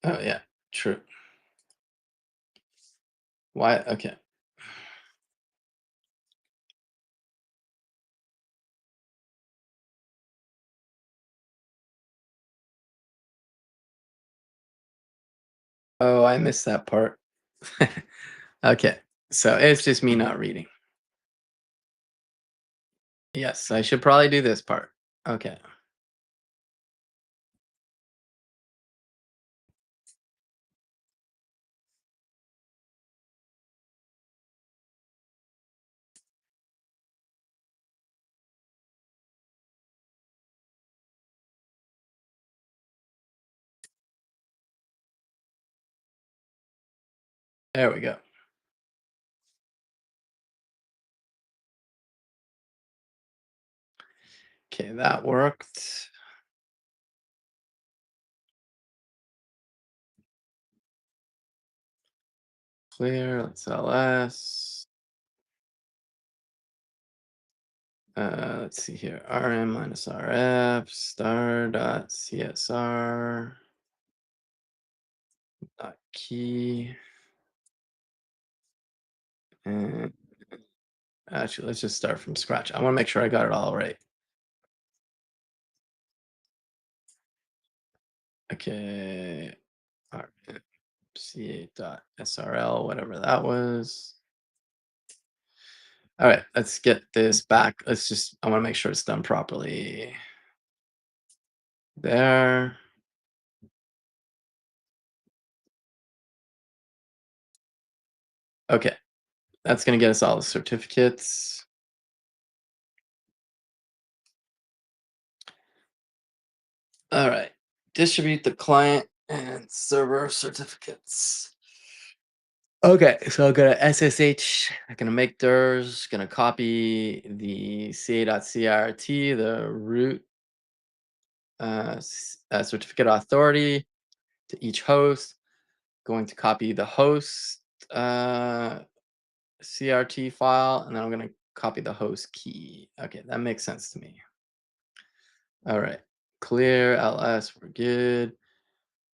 Oh yeah, true. Why? Okay. Oh, I missed that part. Okay, so it's just me not reading. Yes, I should probably do this part. Okay. There we go. Okay, that worked. Clear. Let's ls. Let's see here. Rm minus rf star dot csr dot key. And actually, let's just start from scratch. I want to make sure I got it all right. Okay. rmca dot srl, whatever that was. All right, let's get this back. Let's just, I want to make sure it's done properly. There. Okay, that's going to get us all the certificates. All right, distribute the client and server certificates. Okay, so I'm gonna SSH, I'm gonna make DIRs, gonna copy the ca.crt, the root certificate authority to each host, going to copy the host uh, CRT file, and then I'm gonna copy the host key. Okay, that makes sense to me. All right, clear, ls, we're good.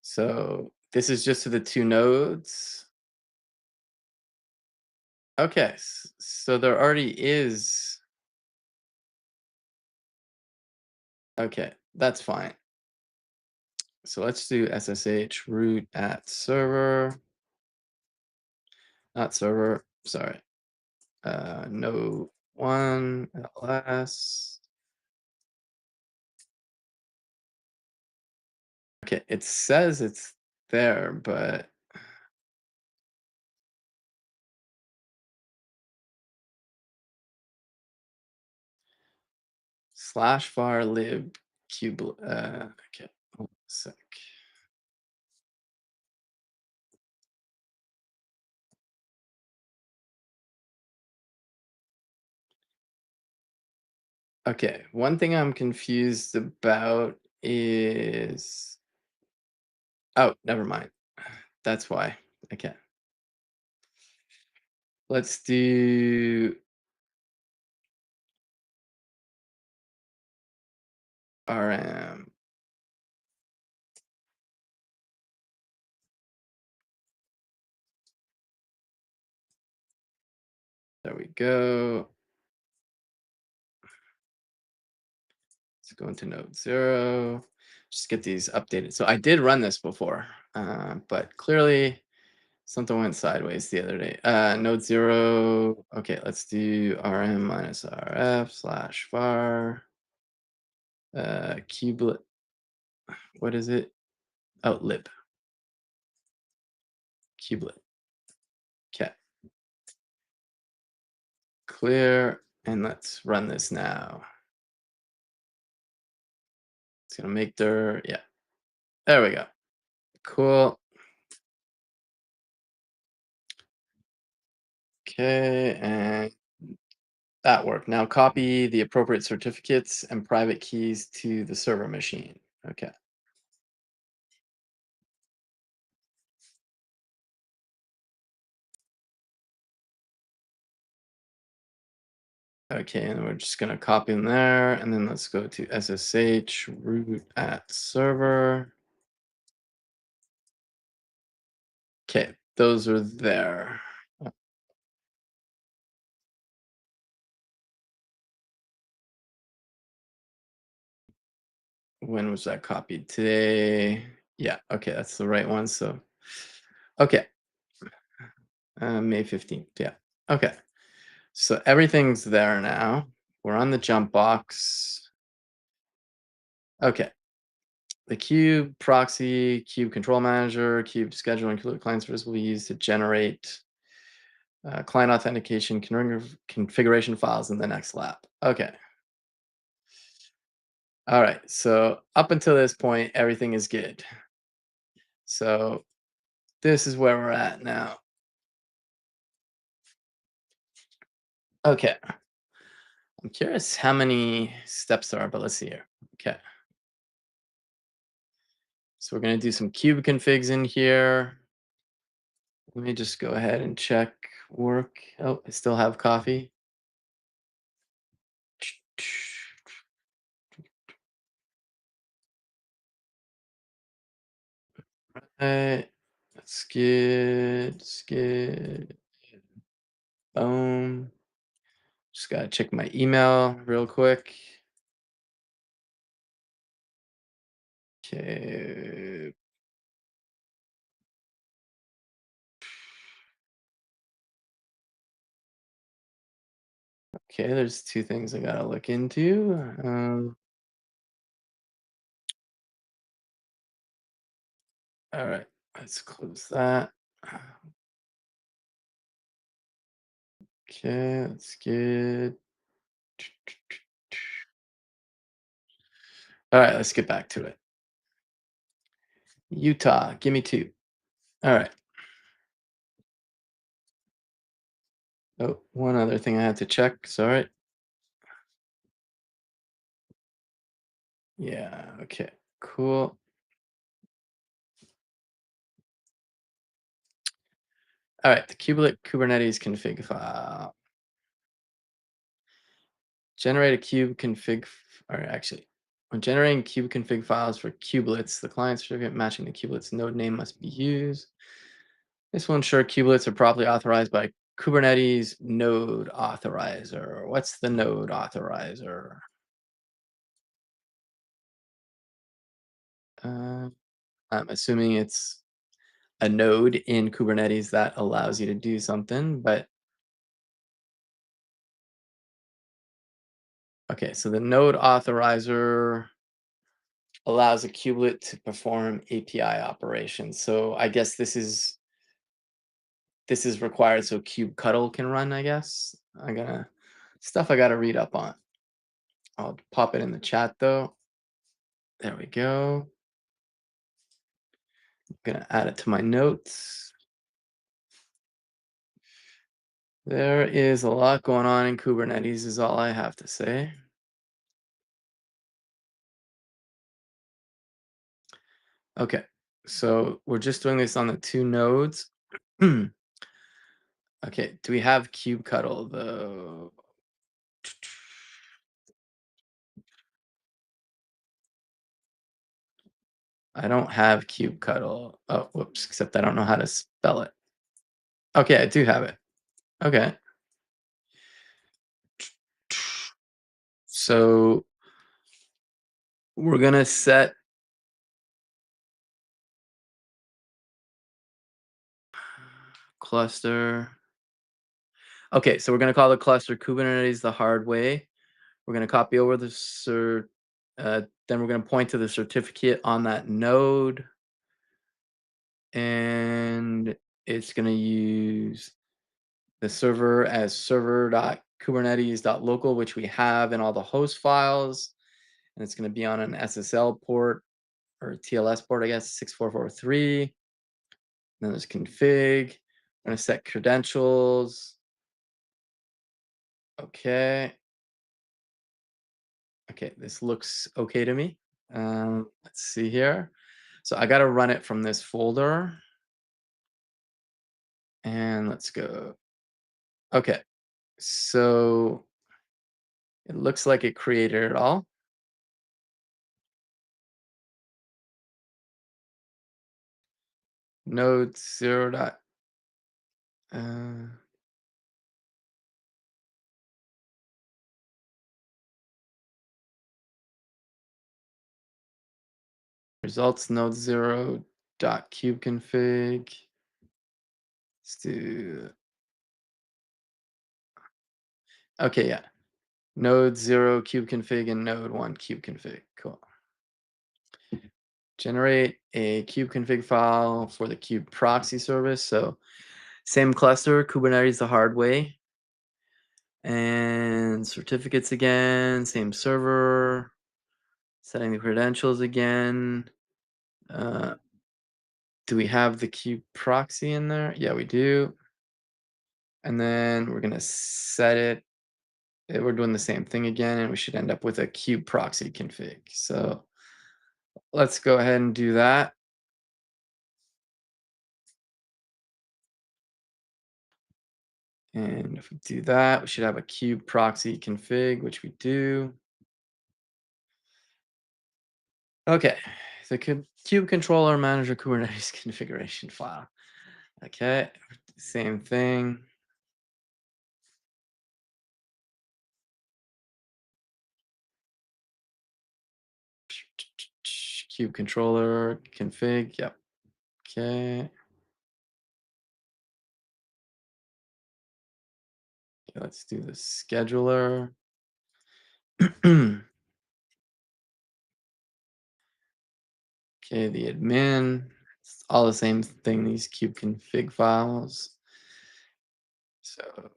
So this is just to the two nodes. Okay, so there already is. Okay, that's fine. So let's do SSH root at server, not server, sorry. Node 1 ls. Okay, it says it's there, but slash var lib cube. Okay, hold on a sec. Okay, one thing I'm confused about is, oh, never mind. That's why. Okay. Let's do RM. There we go. Let's go into node 0. Just get these updated. So I did run this before, but clearly something went sideways the other day. Node 0. Okay, let's do rm minus rf slash var kubelet. What is it? Oh, lib. Kubelet. Okay. Clear. And let's run this now. It's gonna make their, yeah. There we go. Cool. Okay, and that worked. Now copy the appropriate certificates and private keys to the server machine. Okay. Okay, and we're just gonna copy them there, and then let's go to SSH root at server. Okay, those are there. When was that copied? Today. Yeah, okay, that's the right one. So, okay, May 15th. Yeah, okay. So everything's there now. We're on the jump box. Okay. The Cube proxy, Cube control manager, Cube schedule, and Cube client service will be used to generate client authentication configuration files in the next lap. Okay. All right. So up until this point, everything is good. So this is where we're at now. Okay. I'm curious how many steps there are, but let's see here. Okay. So we're going to do some cube configs in here. Let me just go ahead and check work. Oh, I still have coffee. Right. That's good. That's good. Boom. Just gotta check my email real quick. Okay. Okay, there's two things I gotta look into. All right, let's close that. Okay, that's good. All right, let's get back to it. Utah, give me two. All right. Oh, one other thing I had to check. Sorry. Yeah, okay, cool. All right, the kubelet Kubernetes config file. Generate a kube config, or actually, when generating kube config files for kubelets, the client certificate matching the kubelet's node name must be used. This will ensure kubelets are properly authorized by Kubernetes node authorizer. What's the node authorizer? Uh, I'm assuming it's a node in Kubernetes that allows you to do something, but okay, so the node authorizer allows a kubelet to perform API operations. So I guess this is required so kubectl can run, I guess. I gotta read up on. I'll pop it in the chat though. There we go. I'm gonna add it to my notes. There is a lot going on in Kubernetes is all I have to say. Okay, so we're just doing this on the two nodes. Okay, do we have kubectl though? I don't have kubectl. Oh, whoops, except I don't know how to spell it. Okay, I do have it. Okay. So we're gonna set cluster. Okay, so we're gonna call the cluster Kubernetes the Hard Way. We're gonna copy over the then we're gonna point to the certificate on that node, and it's gonna use the server as server.kubernetes.local, which we have in all the host files. and it's going to be on an SSL port or TLS port, I guess, 6443. Then there's config. I'm going to set credentials. Okay. Okay, this looks okay to me. Let's see here. So I got to run it from this folder. And let's go. Okay, so it looks like it created it all. Node 0 dot. Uh, results node 0 dot cube config. Let's do. Okay, yeah. Node 0 cube config and node 1 cube config. Cool. Generate a cube config file for the cube proxy service. So same cluster, Kubernetes the hard way. And certificates again, same server, setting the credentials again. Uh, do we have the kube proxy in there? Yeah, we do. And then we're going to set it. We're doing the same thing again, and we should end up with a kube proxy config. So let's go ahead and do that. And if we do that, we should have a kube proxy config, which we do. Okay, the kube controller manager Kubernetes configuration file. Okay, same thing. Cube controller config. Yep. Okay. Let's do the scheduler. Okay, the admin. It's all the same thing, these cube config files. So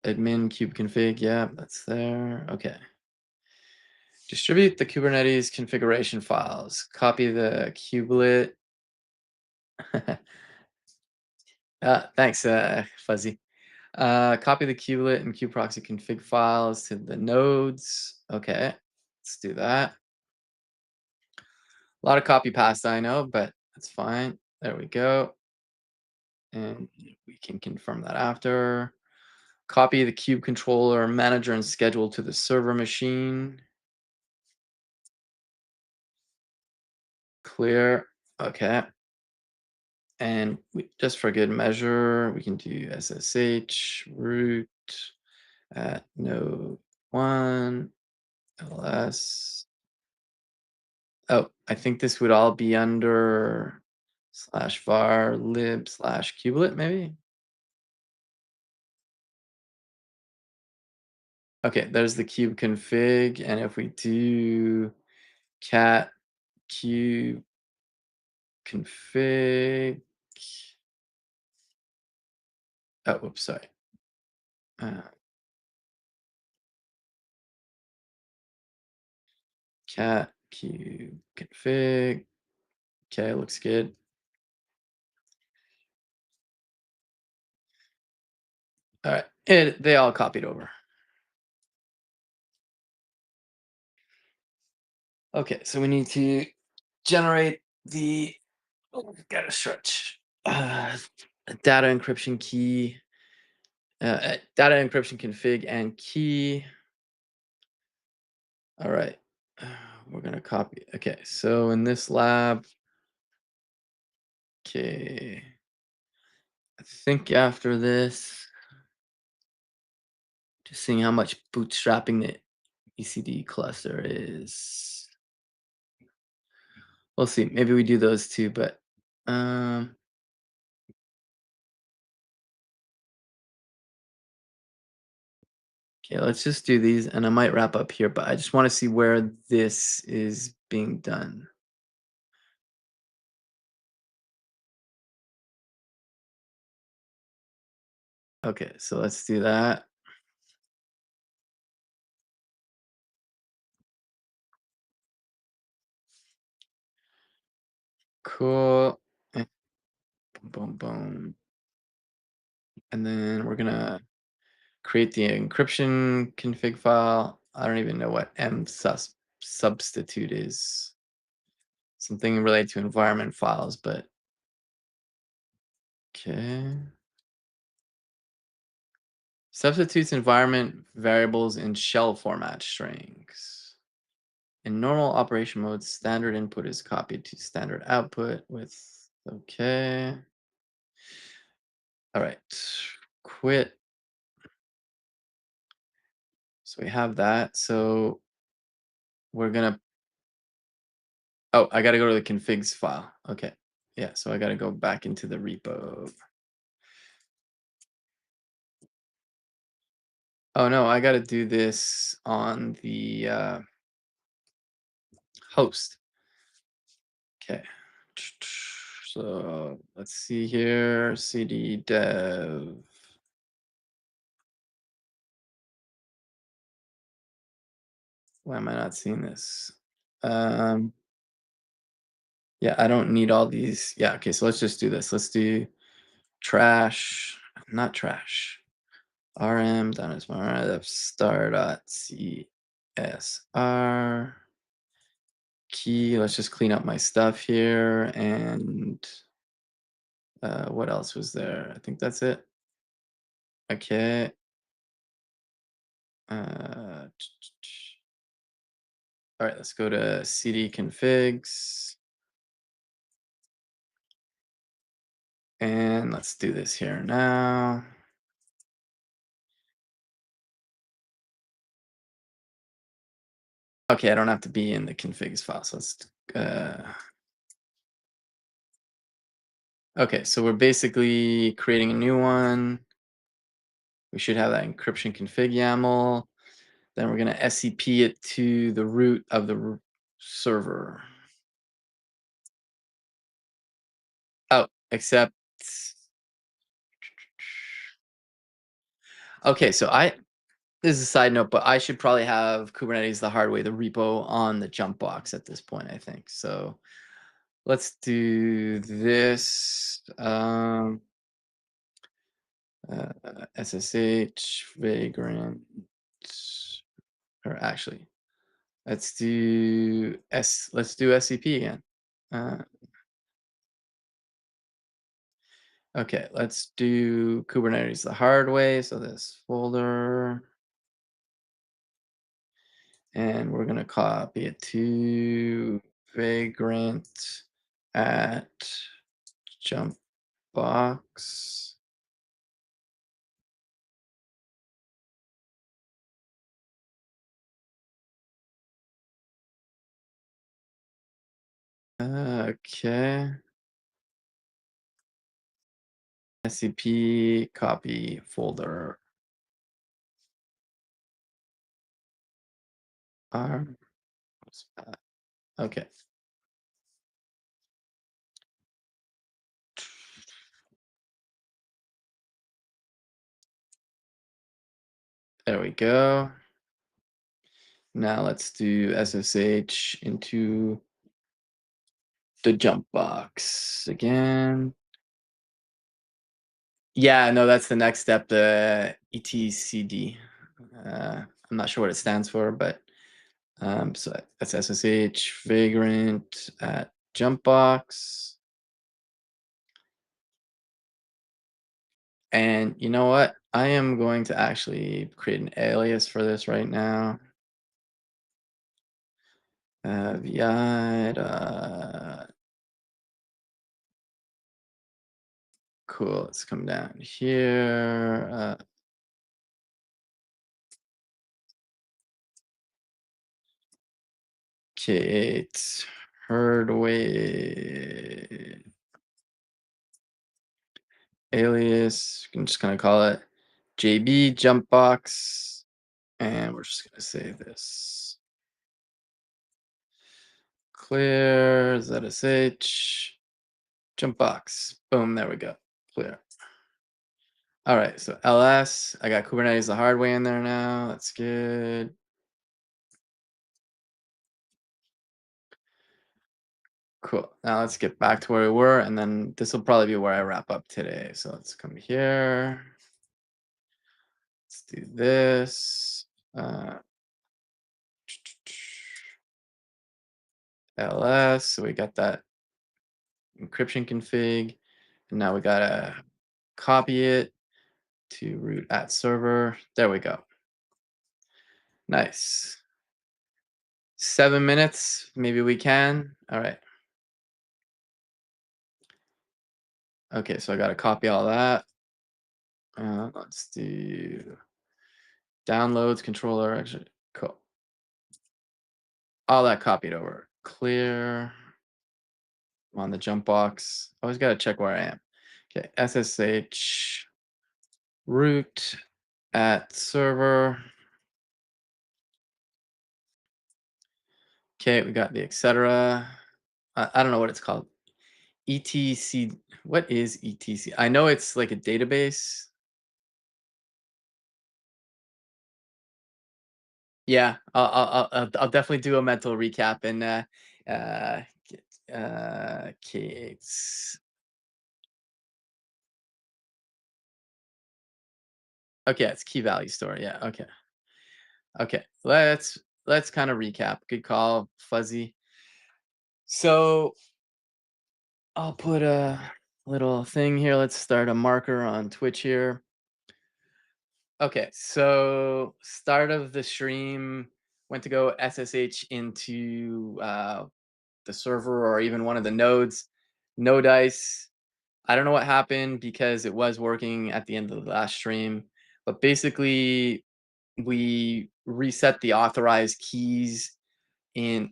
admin cube config, yeah, that's there. Okay. Distribute the Kubernetes configuration files. Copy the kubelet. Thanks, Fuzzy. Copy the kubelet and kubeproxy config files to the nodes. Okay, let's do that. A lot of copy pasta, I know, but that's fine. There we go. And we can confirm that after. Copy the kube controller, manager, and schedule to the server machine. Clear. Okay. And just for good measure, we can do SSH root at node 1 ls. Oh, I think this would all be under /var lib /kubelet, maybe. Okay, there's the kube config, and if we do cat kube config, oh, whoops, sorry. Uh, cat kube config. Okay, looks good. All right, they all copied over. Okay, so we need to generate the, oh, gotta stretch, data encryption key, data encryption config and key. All right, we're gonna copy. Okay, so in this lab, okay, I think after this, just seeing how much bootstrapping the ECD cluster is. We'll see. Maybe we do those two, but um, okay, let's just do these, and I might wrap up here. But I just want to see where this is being done. Okay, so let's do that. Cool. And boom, boom, boom. And then we're gonna create the encryption config file. I don't even know what substitute is. Something related to environment files, but okay. Substitutes environment variables in shell format strings. In normal operation mode, standard input is copied to standard output with okay. All right. Quit. So we have that. So we're gonna oh, I gotta go to the configs file. Okay. Yeah, so I gotta go back into the repo. Oh no, I gotta do this on the host. Okay. So let's see here. CD dev. Why am I not seeing this? Um, yeah, I don't need all these. Yeah, okay, so let's just do this. Let's do trash, not trash. rm down as star.csr key. Let's just clean up my stuff here. And what else was there? I think that's it. Okay. Uh, all right, let's go to cd configs. And let's do this here now. Okay, I don't have to be in the configs file. So let's okay, so we're basically creating a new one. We should have that encryption config YAML. Then we're going to SCP it to the root of the server. Oh, except okay, so this is a side note, but I should probably have Kubernetes the hard way, the repo on the jump box at this point, I think. So let's do this. SSH vagrant, or actually, let's do SCP again. Uh, okay, let's do Kubernetes the hard way. So this folder, and we're gonna copy it to vagrant at jump box. Okay. SCP copy folder. What's that? Okay. There we go. Now let's do SSH into the jump box again. Yeah, no, that's the next step, the etcd. I'm not sure what it stands for, but so that's SSH vagrant at jump box. And you know what? I am going to actually create an alias for this right now. Vi, cool. Let's come down here. Kate Herdway alias. I'm just gonna call it JB jump box, and we're just gonna save this. Clear ZSH jump box. Boom, there we go. Clear. All right, so LS, I got Kubernetes the hard way in there now. That's good. Cool. Now let's get back to where we were, and then this will probably be where I wrap up today. So let's come here. Let's do this. Uh, ls. So we got that encryption config, and now we gotta copy it to root at server. There we go. Nice. 7 minutes. Maybe we can. All right. Okay, so I gotta copy all that. Let's do downloads controller. Actually, cool. All that copied over. Clear. I'm on the jump box. Always got to check where I am. Okay, SSH root at server. Okay, we got the etc. I don't know what it's called. ETC. What is ETC? I know it's like a database. Yeah, I'll definitely do a mental recap and uh, okay, okay, it's key value store. Yeah, okay. Okay, let's kind of recap. Good call, Fuzzy. So I'll put a little thing here. Let's start a marker on Twitch here. Okay, so start of the stream went to go SSH into the server or even one of the nodes. No dice. I don't know what happened because it was working at the end of the last stream, but basically we reset the authorized keys in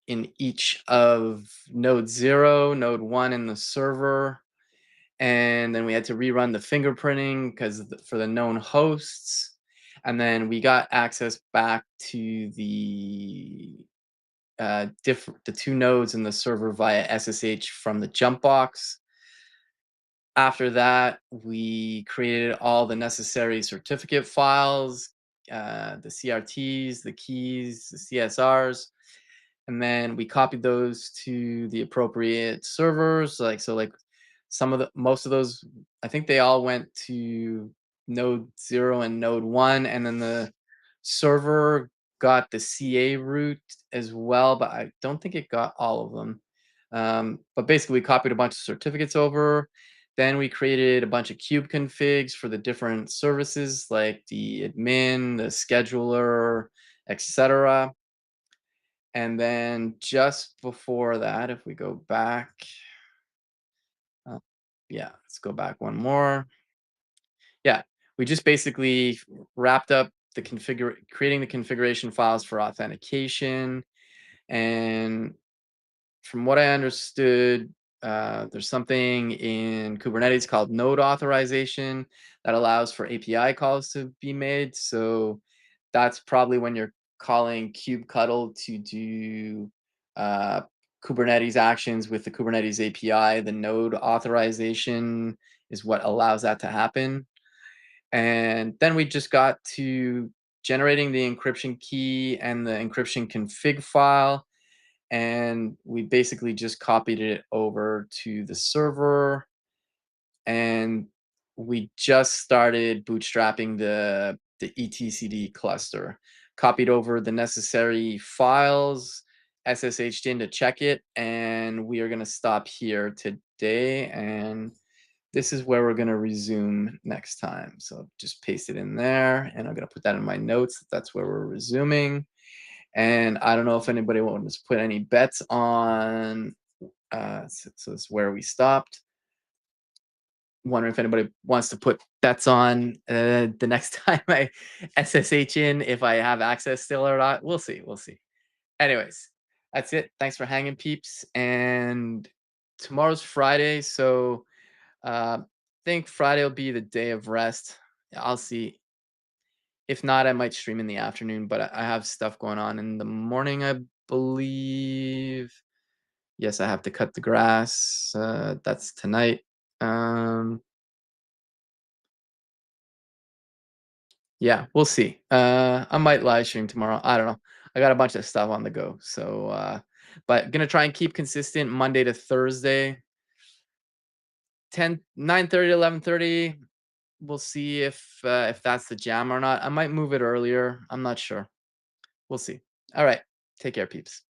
each of node 0, node 1 in the server, and then we had to rerun the fingerprinting because for the known hosts, and then we got access back to the two nodes in the server via SSH from the jump box. After that, we created all the necessary certificate files, the CRTs, the keys, the CSRs, and then we copied those to the appropriate servers. Like some of the most of those, I think they all went to node 0 and node 1, and then the server got the CA root as well, but I don't think it got all of them. But basically, we copied a bunch of certificates over. Then we created a bunch of kube configs for the different services, like the admin, the scheduler, etc. And then just before that, if we go back, uh, yeah, let's go back one more. Yeah, we just basically wrapped up the creating the configuration files for authentication. And from what I understood, there's something in Kubernetes called node authorization that allows for API calls to be made. So that's probably when you're calling kubectl to do uh, Kubernetes actions with the Kubernetes API. The node authorization is what allows that to happen. And then we just got to generating the encryption key and the encryption config file. And we basically just copied it over to the server. And we just started bootstrapping the etcd cluster, copied over the necessary files, SSH'd in to check it, and we are going to stop here today. And this is where we're going to resume next time. So just paste it in there, and I'm going to put that in my notes. That's where we're resuming. And I don't know if anybody wants to put any bets on. So it's where we stopped. Wondering if anybody wants to put bets on the next time I SSH in, if I have access still or not. We'll see. We'll see. Anyways, that's it. Thanks for hanging, peeps. And tomorrow's Friday, so I think Friday will be the day of rest. I'll see. If not, I might stream in the afternoon, but I have stuff going on in the morning, I believe. Yes, I have to cut the grass. That's tonight. Um, yeah, we'll see. I might live stream tomorrow. I don't know. I got a bunch of stuff on the go. So But gonna try and keep consistent Monday to Thursday, 9:30 to 11:30. We'll see if that's the jam or not. I might move it earlier. I'm not sure. We'll see. All right. Take care, peeps.